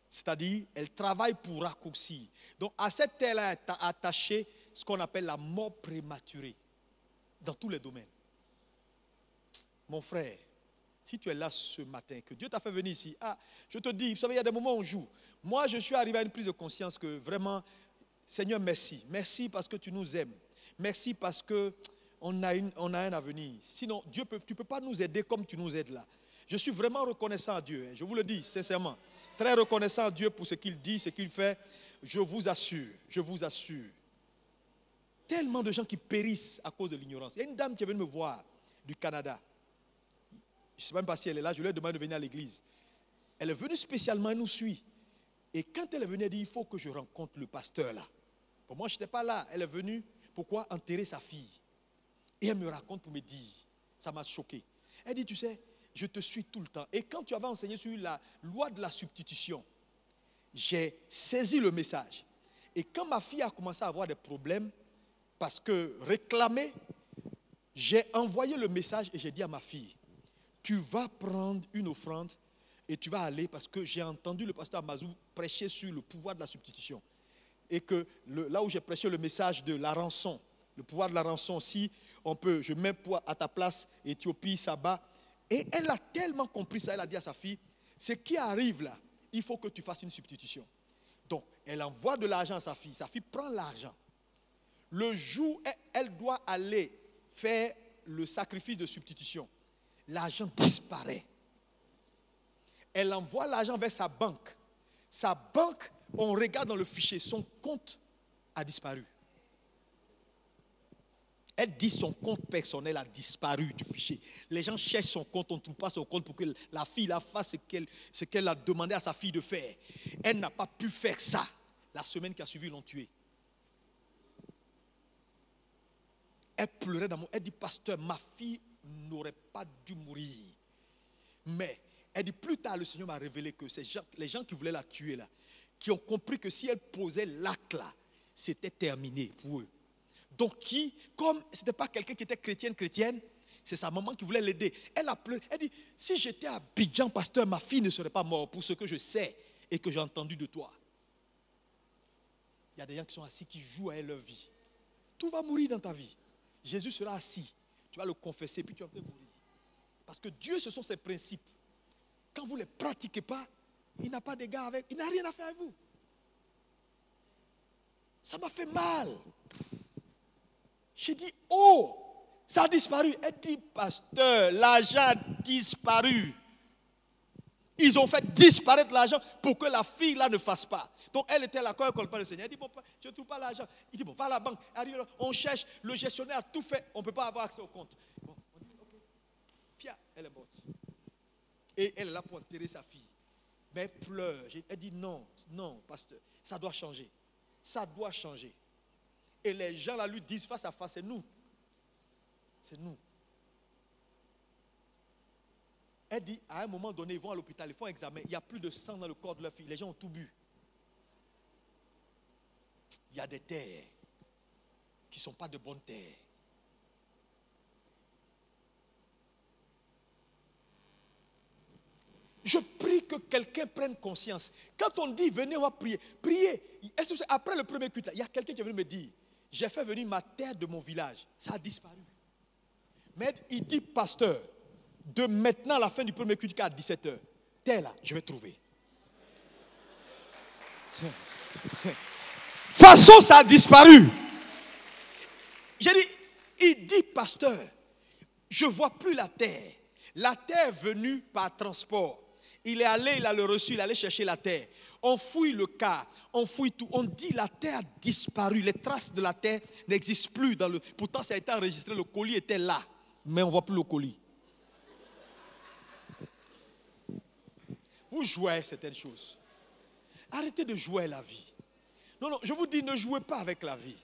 C'est-à-dire, elle travaille pour raccourcir. Donc, à cette terre-là est attaché ce qu'on appelle la mort prématurée, dans tous les domaines. Mon frère, si tu es là ce matin, que Dieu t'a fait venir ici, je te dis, vous savez, il y a des moments où on joue. Moi, je suis arrivé à une prise de conscience que vraiment, Seigneur, merci. Merci parce que tu nous aimes. Merci parce qu'on a un avenir. Sinon, tu ne peux pas nous aider comme tu nous aides là. Je suis vraiment reconnaissant à Dieu. Je vous le dis sincèrement. Très reconnaissant à Dieu pour ce qu'il dit, ce qu'il fait. Je vous assure, je vous assure. Tellement de gens qui périssent à cause de l'ignorance. Il y a une dame qui est venue me voir du Canada. Je ne sais même pas si elle est là, je lui ai demandé de venir à l'église. Elle est venue spécialement, elle nous suit. Et quand elle est venue, elle dit, il faut que je rencontre le pasteur là. Pour moi, je n'étais pas là. Elle est venue, pourquoi enterrer sa fille. Et elle me raconte pour me dire, ça m'a choqué. Elle dit, tu sais, je te suis tout le temps. Et quand tu avais enseigné sur la loi de la substitution, j'ai saisi le message. Et quand ma fille a commencé à avoir des problèmes, Parce que réclamer, j'ai envoyé le message et j'ai dit à ma fille, tu vas prendre une offrande et tu vas aller parce que j'ai entendu le pasteur Amazou prêcher sur le pouvoir de la substitution. Et que là où j'ai prêché le message de la rançon, le pouvoir de la rançon, si on peut, je mets à ta place Éthiopie, Saba. Et elle a tellement compris ça, elle a dit à sa fille, ce qui arrive là, il faut que tu fasses une substitution. Donc, elle envoie de l'argent à sa fille prend l'argent. Le jour où elle doit aller faire le sacrifice de substitution, l'argent disparaît. Elle envoie l'argent vers sa banque. Sa banque, on regarde dans le fichier, son compte a disparu. Elle dit son compte personnel a disparu du fichier. Les gens cherchent son compte, on ne trouve pas son compte pour que la fille la fasse ce qu'elle a demandé à sa fille de faire. Elle n'a pas pu faire ça. La semaine qui a suivi, ils l'ont tuée. Elle pleurait d'amour. Elle dit, pasteur, ma fille n'aurait pas dû mourir. Mais, elle dit, plus tard, le Seigneur m'a révélé que les gens qui voulaient la tuer là, qui ont compris que si elle posait l'acte là, c'était terminé pour eux. Donc, comme ce n'était pas quelqu'un qui était chrétienne, c'est sa maman qui voulait l'aider. Elle a pleuré. Elle dit, si j'étais à Abidjan, pasteur, ma fille ne serait pas morte pour ce que je sais et que j'ai entendu de toi. Il y a des gens qui sont assis, qui jouent à leur vie. Tout va mourir dans ta vie. Jésus sera assis. Tu vas le confesser, puis tu vas mourir. Parce que Dieu, ce sont ses principes. Quand vous ne les pratiquez pas, il n'a pas d'égard avec, il n'a rien à faire avec vous. Ça m'a fait mal. J'ai dit, oh, ça a disparu. Elle dit, pasteur, l'argent a disparu. Ils ont fait disparaître l'argent pour que la fille là ne fasse pas. Donc elle était là quand elle ne connaît pas le Seigneur. Elle dit, bon, je ne trouve pas l'argent. Il dit, bon, va à la banque. On cherche, le gestionnaire a tout fait. On ne peut pas avoir accès au compte. Bon, on dit, ok. Fia, elle est morte. Et elle est là pour enterrer sa fille. Mais elle pleure. Elle dit, non, pasteur, ça doit changer. Ça doit changer. Et les gens là lui disent face à face, c'est nous. C'est nous. Elle dit, à un moment donné, ils vont à l'hôpital, ils font un examen. Il n'y a plus de sang dans le corps de leur fille. Les gens ont tout bu. Il y a des terres qui ne sont pas de bonnes terres. Je prie que quelqu'un prenne conscience. Quand on dit, venez, on va prier. Priez. Après le premier culte, il y a quelqu'un qui est venu me dire, j'ai fait venir ma terre de mon village. Ça a disparu. Mais il dit, pasteur, de maintenant à la fin du premier culte à 17h, terre là, je vais trouver. Façon, ça a disparu. J'ai dit, il dit, pasteur, je ne vois plus la terre. La terre est venue par transport. Il est allé, il a le reçu, il est allé chercher la terre. On fouille le cas, on fouille tout. On dit la terre a disparu. Les traces de la terre n'existent plus. Pourtant, ça a été enregistré. Le colis était là. Mais on ne voit plus le colis. Vous jouez à certaines choses. Arrêtez de jouer à la vie. Non, je vous dis, ne jouez pas avec la vie.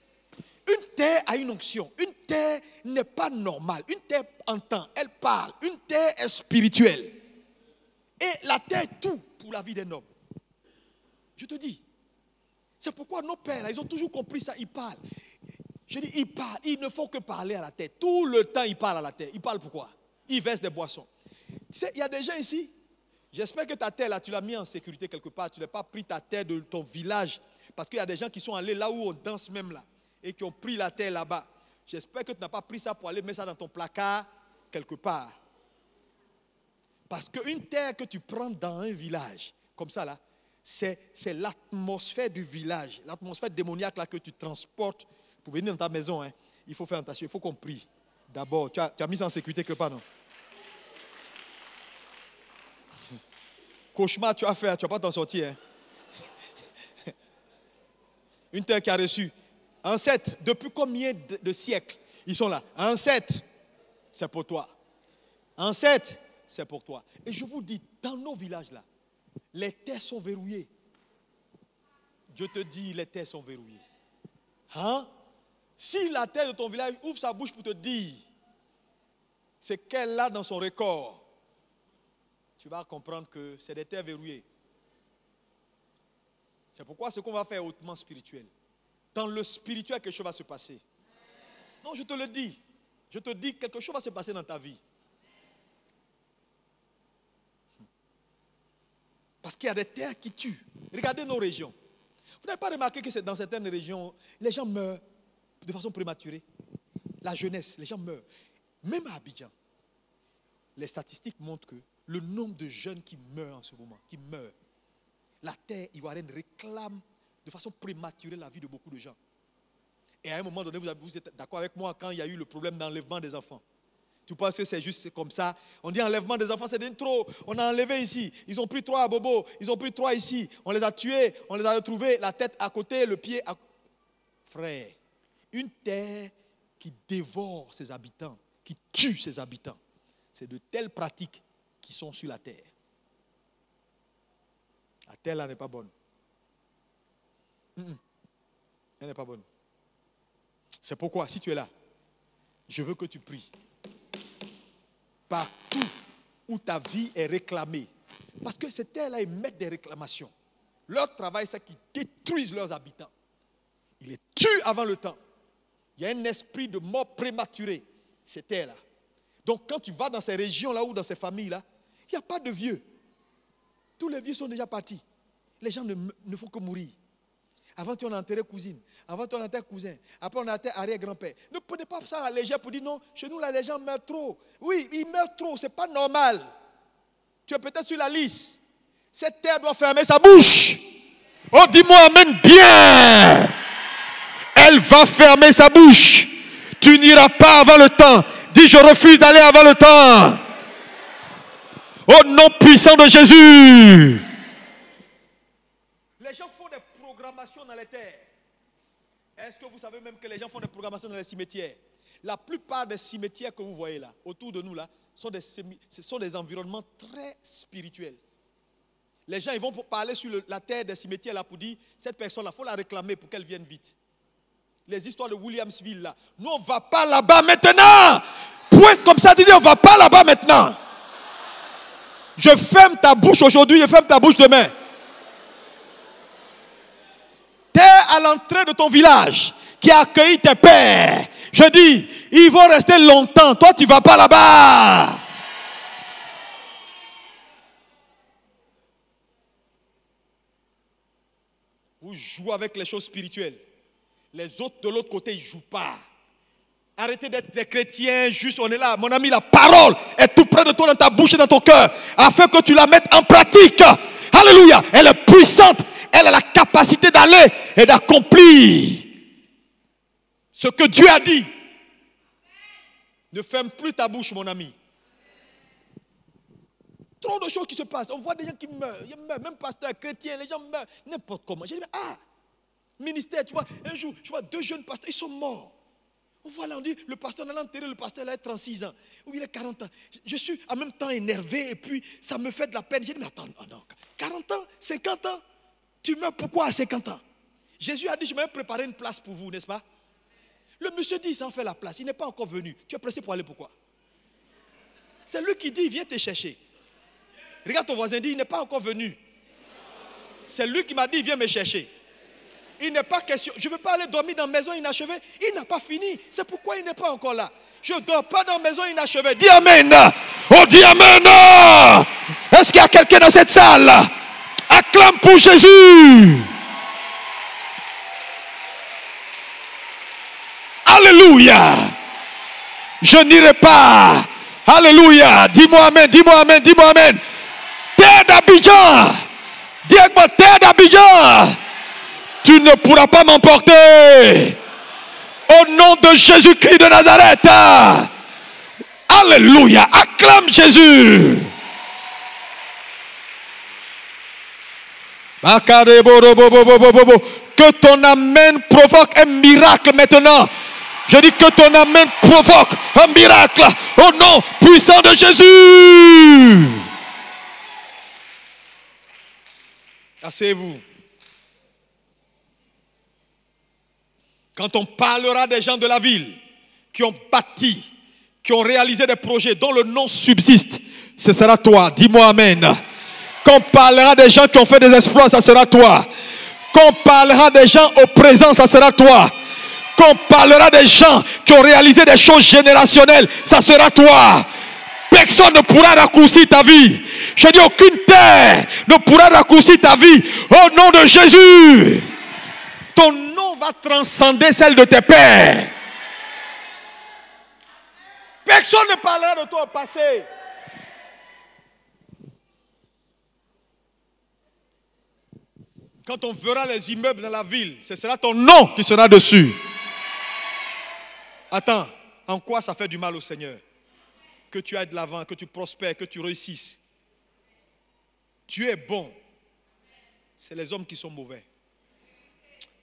Une terre a une onction. Une terre n'est pas normale. Une terre entend, elle parle. Une terre est spirituelle. Et la terre est tout pour la vie d'un homme. Je te dis. C'est pourquoi nos pères, là, ils ont toujours compris ça. Ils parlent. Je dis, ils parlent. Ils ne font que parler à la terre. Tout le temps, ils parlent à la terre. Ils parlent pourquoi? Ils versent des boissons. Tu sais, il y a des gens ici. J'espère que ta terre, là, tu l'as mis en sécurité quelque part. Tu n'as pas pris ta terre de ton village. Parce qu'il y a des gens qui sont allés là où on danse même là. Et qui ont pris la terre là-bas. J'espère que tu n'as pas pris ça pour aller mettre ça dans ton placard quelque part. Parce qu'une terre que tu prends dans un village, comme ça là, c'est l'atmosphère du village, l'atmosphère démoniaque là que tu transportes pour venir dans ta maison. Hein. Il faut faire attention, il faut qu'on prie. D'abord, tu as mis ça en sécurité quelque part, non? Cauchemar, tu vas faire, tu ne vas pas t'en sortir. Hein. Une terre qui a reçu. Ancêtre, depuis combien de siècles ils sont là? Ancêtre, c'est pour toi. Ancêtre, c'est pour toi. Et je vous dis, dans nos villages là, les terres sont verrouillées. Dieu te dit, les terres sont verrouillées. Hein? Si la terre de ton village ouvre sa bouche pour te dire ce qu'elle a dans son record, tu vas comprendre que c'est des terres verrouillées. C'est pourquoi ce qu'on va faire est hautement spirituel. Dans le spirituel, quelque chose va se passer. Non, je te le dis. Je te dis, quelque chose va se passer dans ta vie. Parce qu'il y a des terres qui tuent. Regardez nos régions. Vous n'avez pas remarqué que c'est dans certaines régions, les gens meurent de façon prématurée. La jeunesse, les gens meurent. Même à Abidjan, les statistiques montrent que le nombre de jeunes qui meurent en ce moment, la terre ivoirienne réclame de façon prématurée la vie de beaucoup de gens. Et à un moment donné, vous êtes d'accord avec moi quand il y a eu le problème d'enlèvement des enfants. Tu penses que c'est juste comme ça? On dit enlèvement des enfants, c'est trop. On a enlevé ici. Ils ont pris 3 à Bobo. Ils ont pris 3 ici. On les a tués. On les a retrouvés. La tête à côté, le pied à... Frère, une terre qui dévore ses habitants, qui tue ses habitants, c'est de telles pratiques qui sont sur la terre. La terre là n'est pas bonne. Elle n'est pas bonne. C'est pourquoi, si tu es là, je veux que tu pries. Partout où ta vie est réclamée. Parce que ces terres-là émettent des réclamations. Leur travail, c'est qu'ils détruisent leurs habitants. Ils les tuent avant le temps. Il y a un esprit de mort prématurée, ces terres-là. Donc quand tu vas dans ces régions-là ou dans ces familles-là, il n'y a pas de vieux. Tous les vieux sont déjà partis. Les gens ne font que mourir. Avant, on a enterré cousine. Avant, on a enterré cousin. Après, on a enterré arrière-grand-père. Ne prenez pas ça à la légère pour dire non, chez nous, là, les gens meurent trop. Oui, ils meurent trop, ce n'est pas normal. Tu es peut-être sur la liste. Cette terre doit fermer sa bouche. Oh, dis-moi amen bien. Elle va fermer sa bouche. Tu n'iras pas avant le temps. Dis, je refuse d'aller avant le temps. Au nom puissant de Jésus. Les gens font des programmations dans les terres. Est-ce que vous savez même que les gens font des programmations dans les cimetières? La plupart des cimetières que vous voyez là, autour de nous là, ce sont des environnements très spirituels. Les gens ils vont parler sur la terre des cimetières là pour dire, cette personne là, il faut la réclamer pour qu'elle vienne vite. Les histoires de Williamsville là, nous on ne va pas là-bas maintenant. Pointe comme ça, dis on ne va pas là-bas maintenant. Je ferme ta bouche aujourd'hui, je ferme ta bouche demain. Terre à l'entrée de ton village qui a accueilli tes pères. Je dis, ils vont rester longtemps. Toi, tu ne vas pas là-bas. Vous jouez avec les choses spirituelles. Les autres de l'autre côté, ils ne jouent pas. Arrêtez d'être des chrétiens, juste on est là. Mon ami, la parole est tout près de toi, dans ta bouche et dans ton cœur, afin que tu la mettes en pratique. Alléluia. Elle est puissante. Elle a la capacité d'aller et d'accomplir ce que Dieu a dit. Ne ferme plus ta bouche, mon ami. Trop de choses qui se passent. On voit des gens qui meurent. Même pasteurs chrétiens, les gens meurent n'importe comment. J'ai dit, ministère, tu vois, un jour, je vois 2 jeunes pasteurs, ils sont morts. On voit là, on dit, le pasteur, on allait enterrer le pasteur, il a 36 ans. Ou il a 40 ans. Je suis en même temps énervé et puis ça me fait de la peine. J'ai dit, mais attends, non, 40 ans, 50 ans, tu meurs pourquoi à 50 ans? Jésus a dit, je vais préparer une place pour vous, n'est-ce pas? Le monsieur dit, il s'en fait la place, il n'est pas encore venu. Tu es pressé pour aller pourquoi? C'est lui qui dit, viens te chercher. Regarde ton voisin, dit, il n'est pas encore venu. C'est lui qui m'a dit, viens me chercher. Il n'est pas question, je ne veux pas aller dormir dans la maison inachevée. Il n'a pas fini, c'est pourquoi il n'est pas encore là. Je ne dors pas dans la maison inachevée. Dis amen. Oh, dis amen. Est-ce qu'il y a quelqu'un dans cette salle? Acclame pour Jésus. Alléluia. Je n'irai pas. Alléluia. Dis-moi amen, dis-moi amen, dis-moi amen. Terre d'Abidjan. Dis-moi terre d'Abidjan. Tu ne pourras pas m'emporter. Au nom de Jésus-Christ de Nazareth. Alléluia. Acclame Jésus. Que ton amen provoque un miracle maintenant. Je dis que ton amen provoque un miracle au nom puissant de Jésus. Asseyez-vous. Quand on parlera des gens de la ville qui ont bâti, qui ont réalisé des projets dont le nom subsiste, ce sera toi. Dis-moi amen. Quand on parlera des gens qui ont fait des exploits, ça sera toi. Quand on parlera des gens au présent, ça sera toi. qu'on parlera des gens qui ont réalisé des choses générationnelles, ça sera toi. Personne ne pourra raccourcir ta vie. Je dis, aucune terre ne pourra raccourcir ta vie. Au nom de Jésus. Ton nom va transcender celle de tes pères. Personne ne parlera de toi au passé. Quand on verra les immeubles dans la ville, ce sera ton nom qui sera dessus. Attends, en quoi ça fait du mal au Seigneur? Que tu ailles de l'avant, que tu prospères, que tu réussisses. Dieu est bon. C'est les hommes qui sont mauvais.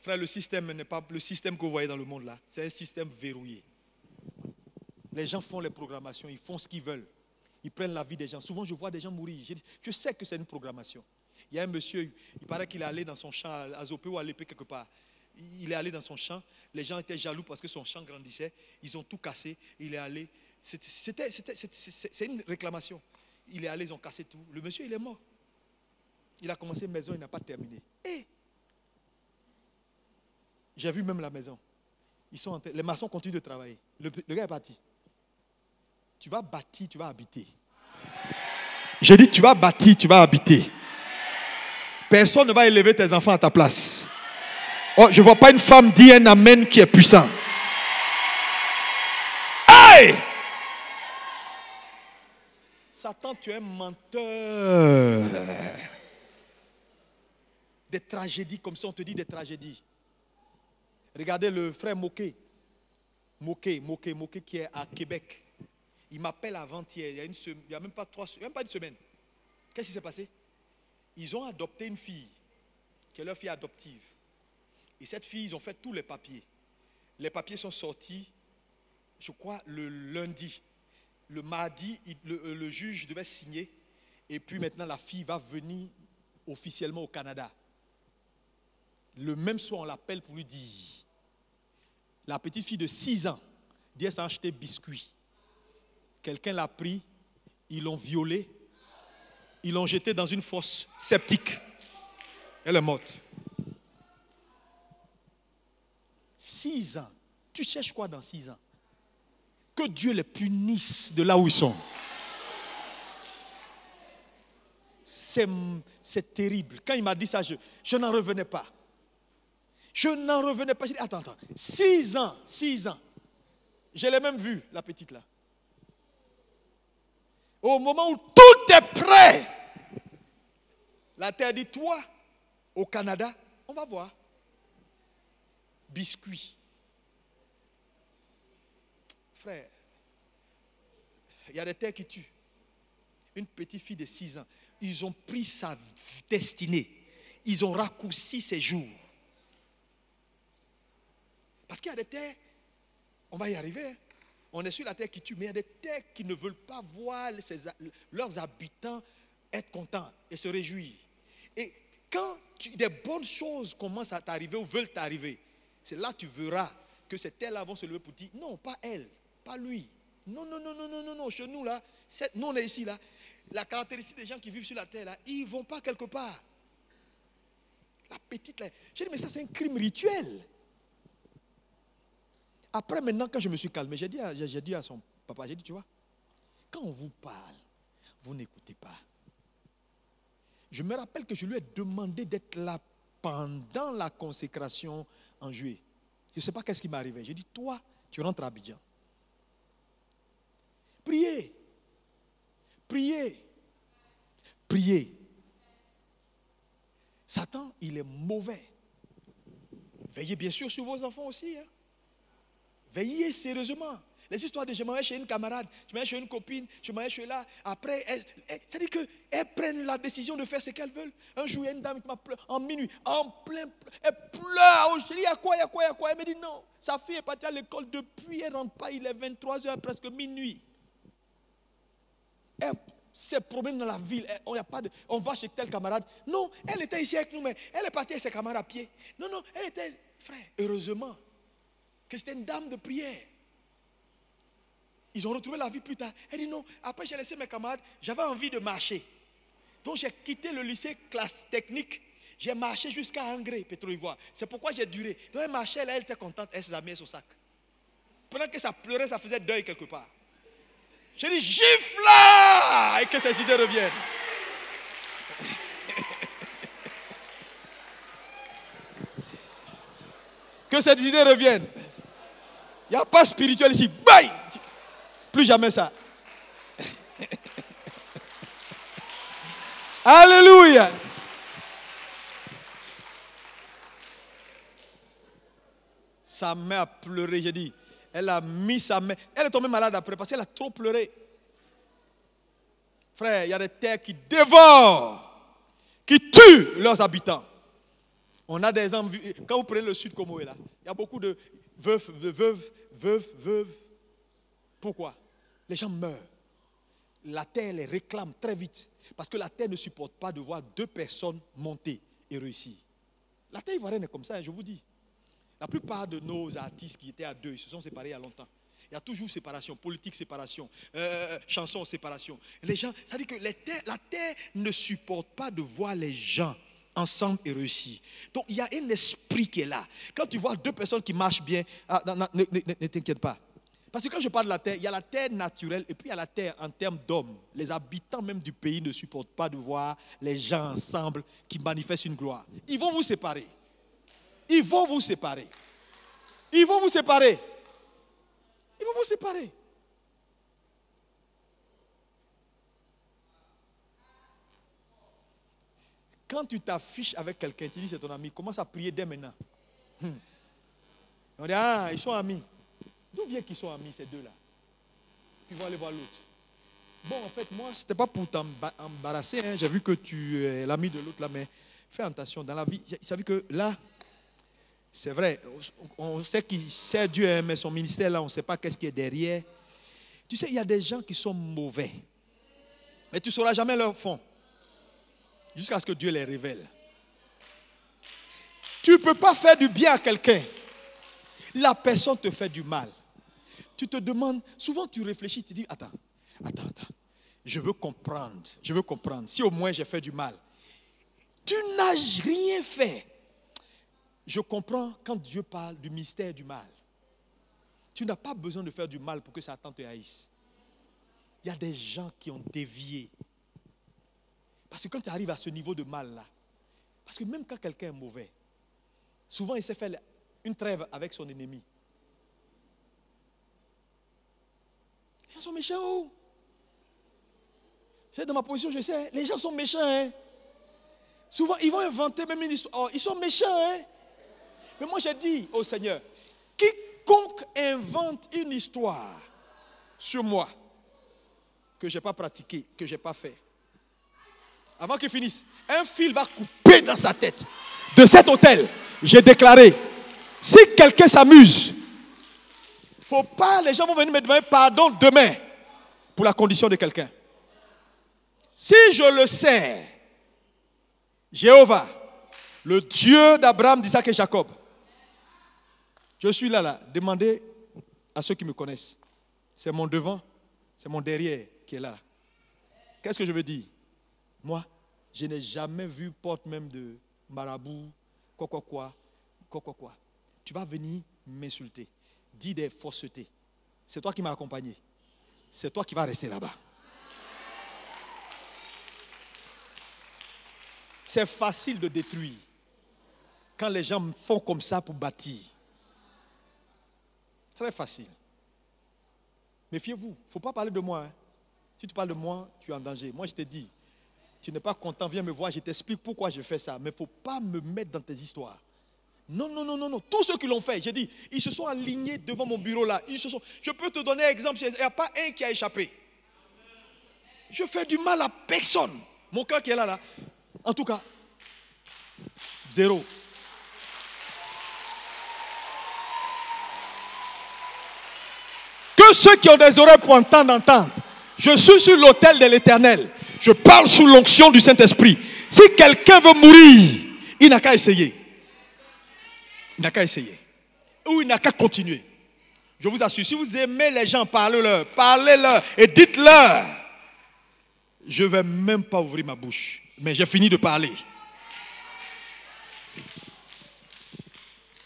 Frère, le système n'est pas le système que vous voyez dans le monde là. C'est un système verrouillé. Les gens font les programmations, ils font ce qu'ils veulent. Ils prennent la vie des gens. Souvent, je vois des gens mourir. Je sais que c'est une programmation. Il y a un monsieur, il paraît qu'il est allé dans son champ à Zopé ou à l'épée quelque part. Il est allé dans son champ. Les gens étaient jaloux parce que son champ grandissait. Ils ont tout cassé. Il est allé. C'est une réclamation. Il est allé, ils ont cassé tout. Le monsieur, il est mort. Il a commencé une maison, il n'a pas terminé. Et j'ai vu même la maison. Les maçons continuent de travailler. Le gars est parti. Tu vas bâtir, tu vas habiter. J'ai dit, tu vas bâtir, tu vas habiter. Personne ne va élever tes enfants à ta place. Oh, je ne vois pas une femme dire un amen qui est puissant. Hey! Satan, tu es un menteur. Des tragédies comme ça, on te dit des tragédies. Regardez le frère Moké qui est à Québec. Il m'appelle avant-hier, il n'y a même pas une semaine. Qu'est-ce qui s'est passé? Ils ont adopté une fille, qui est leur fille adoptive. Et cette fille, ils ont fait tous les papiers. Les papiers sont sortis, je crois, le lundi. Le mardi, le juge devait signer. Et puis maintenant, la fille va venir officiellement au Canada. Le même soir, on l'appelle pour lui dire. La petite fille de 6 ans dit qu'elle s'est acheté biscuits. Quelqu'un l'a pris, ils l'ont violée, ils l'ont jetée dans une fosse septique. Elle est morte. 6 ans. Tu cherches quoi dans 6 ans? Que Dieu les punisse de là où ils sont. C'est terrible. Quand il m'a dit ça, je n'en revenais pas. Je n'en revenais pas. J'ai dit, attends. 6 ans. Je l'ai même vue, la petite là. Au moment où tout est prêt, la terre dit, toi, au Canada, on va voir. Biscuits. Frère, il y a des terres qui tuent. Une petite fille de 6 ans, ils ont pris sa destinée. Ils ont raccourci ses jours. Parce qu'il y a des terres, on va y arriver. Hein. On est sur la terre qui tue, mais il y a des terres qui ne veulent pas voir leurs habitants être contents et se réjouir. Et quand des bonnes choses commencent à t'arriver ou veulent t'arriver, c'est là que tu verras que ces terres-là vont se lever pour dire, non, pas elle, pas lui. Non, chez nous là, nous on est ici là. La caractéristique des gens qui vivent sur la terre là, ils ne vont pas quelque part. La petite là, j'ai dit, mais ça c'est un crime rituel. Après, maintenant, quand je me suis calmé, j'ai dit à son papa, j'ai dit, tu vois, quand on vous parle, vous n'écoutez pas. Je me rappelle que je lui ai demandé d'être là pendant la consécration en juillet. Je ne sais pas qu'est-ce qui m'est arrivé. J'ai dit, toi, tu rentres à Abidjan. Priez. Satan, il est mauvais. Veillez bien sûr sur vos enfants aussi. Hein. Veillez sérieusement. Les histoires de je m'en vais chez une camarade, je m'en vais chez une copine, je m'en vais chez là. Après, ça dit qu'elles prennent la décision de faire ce qu'elles veulent. Un jour, il y a une dame qui m'a pleuré en minuit, en plein, elle pleure. Je dis, il y a quoi? Elle me dit non. Sa fille est partie à l'école depuis, elle ne rentre pas, il est 23h, presque minuit. Elle s'est promenée dans la ville, on va chez tel camarade. Non, elle était ici avec nous, mais elle est partie avec ses camarades à pied. Non, elle était, frère, heureusement que c'était une dame de prière. Ils ont retrouvé la vie plus tard. Elle dit non, après j'ai laissé mes camarades, j'avais envie de marcher. Donc j'ai quitté le lycée classe technique, J'ai marché jusqu'à Angré, Pétro-Ivoire. C'est pourquoi j'ai duré. Donc elle marchait là, elle était contente, elle s'est mis son sac. Pendant que ça pleurait, ça faisait deuil quelque part. J'ai dit, gifle là! Et que ces idées reviennent. Que ces idées reviennent. Il n'y a pas spirituel ici. Bye! Plus jamais ça. Alléluia! Sa mère a pleuré, j'ai dit. Elle a mis sa main. Elle est tombée malade après parce qu'elle a trop pleuré. Frère, il y a des terres qui dévorent, qui tuent leurs habitants. On a des envies. Quand vous prenez le sud Congo, là, il y a beaucoup de veuves. Pourquoi? Les gens meurent. La terre les réclame très vite. Parce que la terre ne supporte pas de voir deux personnes monter et réussir. La terre ivoirienne est comme ça, je vous dis. La plupart de nos artistes qui étaient à deux, ils se sont séparés il y a longtemps. Il y a toujours séparation, politique séparation, chanson séparation. Les gens, ça dit que la terre ne supporte pas de voir les gens ensemble et réussir. Donc il y a un esprit qui est là. Quand tu vois deux personnes qui marchent bien, ne t'inquiète pas. Parce que quand je parle de la terre, il y a la terre naturelle et puis il y a la terre en termes d'hommes. Les habitants même du pays ne supportent pas de voir les gens ensemble qui manifestent une gloire. Ils vont vous séparer. Ils vont vous séparer. Ils vont vous séparer. Ils vont vous séparer. Quand tu t'affiches avec quelqu'un, tu dis c'est ton ami, commence à prier dès maintenant. On dit, ah, ils sont amis. D'où vient qu'ils sont amis, ces deux-là? Puis ils vont aller voir l'autre. Bon, en fait, moi, ce n'était pas pour t'embarrasser. Hein. J'ai vu que tu es l'ami de l'autre là, mais fais attention. Dans la vie, vous savez que là, c'est vrai, on sait qu'il sert Dieu, hein, mais son ministère là, on ne sait pas qu'est-ce qui est derrière. Tu sais, il y a des gens qui sont mauvais. Mais tu ne sauras jamais leur fond. Jusqu'à ce que Dieu les révèle. Tu ne peux pas faire du bien à quelqu'un. La personne te fait du mal. Tu te demandes, souvent tu réfléchis, tu dis, attends. Je veux comprendre. Si au moins j'ai fait du mal. Tu n'as rien fait. Je comprends quand Dieu parle du mystère du mal. Tu n'as pas besoin de faire du mal pour que Satan te haïsse. Il y a des gens qui ont dévié. Parce que quand tu arrives à ce niveau de mal-là, parce que même quand quelqu'un est mauvais, souvent il s'est fait une trêve avec son ennemi. Les gens sont méchants, oh. C'est dans ma position, je sais, les gens sont méchants. Hein. Souvent, ils vont inventer même une histoire. Oh, ils sont méchants. Hein. Mais moi, j'ai dit au Seigneur, quiconque invente une histoire sur moi que je n'ai pas pratiquée, que je n'ai pas fait, avant qu'il finisse, un fil va couper dans sa tête. De cet hôtel, j'ai déclaré, si quelqu'un s'amuse, faut pas, les gens vont venir me demander pardon demain pour la condition de quelqu'un. Si je le sais, Jéhovah, le Dieu d'Abraham, d'Isaac et Jacob, je suis là, demandez à ceux qui me connaissent. C'est mon devant, c'est mon derrière qui est là. Qu'est-ce que je veux dire? Moi, je n'ai jamais vu porte même de marabout, quoi. Tu vas venir m'insulter, dire des faussetés. C'est toi qui m'as accompagné. C'est toi qui vas rester là-bas. C'est facile de détruire quand les gens font comme ça pour bâtir. Très facile. Méfiez-vous, il ne faut pas parler de moi. Hein. Si tu parles de moi, tu es en danger. Moi, je te dis, tu n'es pas content, viens me voir, je t'explique pourquoi je fais ça. Mais il ne faut pas me mettre dans tes histoires. Non. Tous ceux qui l'ont fait, j'ai dit, ils se sont alignés devant mon bureau là. Je peux te donner un exemple, il n'y a pas un qui a échappé. Je fais du mal à personne. Mon cœur qui est là. En tout cas, zéro. Que ceux qui ont des oreilles pour entendre. Je suis sur l'autel de l'Éternel. Je parle sous l'onction du Saint-Esprit. Si quelqu'un veut mourir, il n'a qu'à essayer. Ou il n'a qu'à continuer. Je vous assure, si vous aimez les gens, parlez-leur et dites-leur. Je ne vais même pas ouvrir ma bouche. Mais j'ai fini de parler.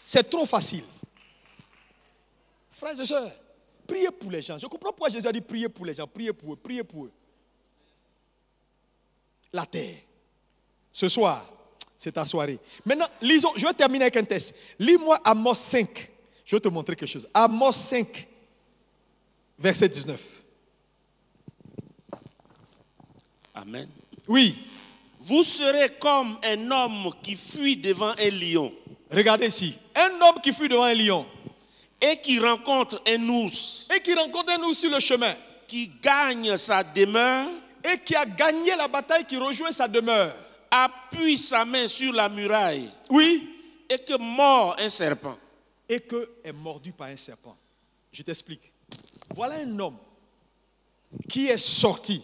C'est trop facile. Frères et sœurs, priez pour les gens. Je comprends pourquoi Jésus a dit priez pour les gens, priez pour eux, priez pour eux. La terre. Ce soir, c'est ta soirée. Maintenant, lisons, je vais terminer avec un test. Lis-moi Amos 5. Je vais te montrer quelque chose. Amos 5, verset 19. Amen. Oui. Vous serez comme un homme qui fuit devant un lion Regardez ici. Un homme qui fuit devant un lion. et qui rencontre un ours, Et qui rencontre un ours sur le chemin. qui gagne sa demeure, Et qui a gagné la bataille, qui rejoint sa demeure. appuie sa main sur la muraille Oui. et que mord un serpent. Et que est mordu par un serpent. Je t'explique. Voilà un homme qui est sorti,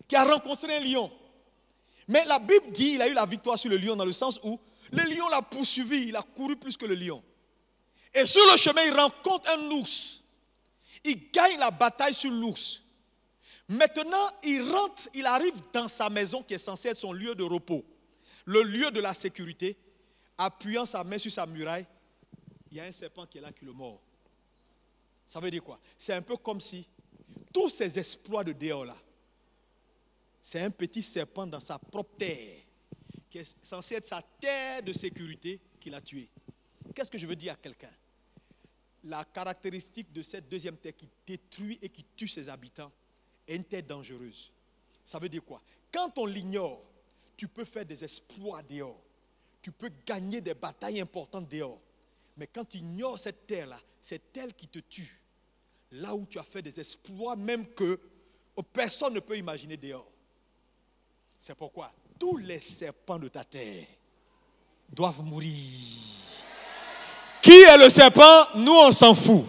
qui a rencontré un lion. Mais la Bible dit qu'il a eu la victoire sur le lion dans le sens où le lion l'a poursuivi, il a couru plus que le lion. Et sur le chemin, il rencontre un ours. Il gagne la bataille sur l'ours. Maintenant, il rentre, il arrive dans sa maison qui est censée être son lieu de repos, le lieu de la sécurité. Appuyant sa main sur sa muraille, il y a un serpent qui est là qui le mord. Ça veut dire quoi? C'est un peu comme si tous ces exploits de dehors là, c'est un petit serpent dans sa propre terre, qui est censé être sa terre de sécurité, qu'il a tué. Qu'est-ce que je veux dire à quelqu'un? La caractéristique de cette deuxième terre qui détruit et qui tue ses habitants est une terre dangereuse. Ça veut dire quoi? Quand on l'ignore, tu peux faire des exploits dehors. Tu peux gagner des batailles importantes dehors. Mais quand tu ignores cette terre-là, c'est elle qui te tue. Là où tu as fait des exploits même que personne ne peut imaginer dehors. C'est pourquoi tous les serpents de ta terre doivent mourir. Qui est le serpent? Nous, on s'en fout.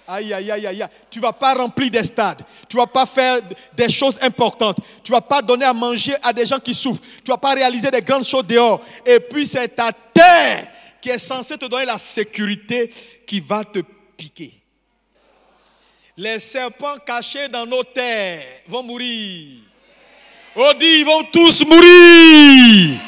Aïe, aïe, aïe, aïe. Tu ne vas pas remplir des stades. Tu ne vas pas faire des choses importantes. Tu ne vas pas donner à manger à des gens qui souffrent. Tu ne vas pas réaliser des grandes choses dehors. Et puis c'est ta terre qui est censée te donner la sécurité qui va te piquer. Les serpents cachés dans nos terres vont mourir. On dit, ils vont tous mourir.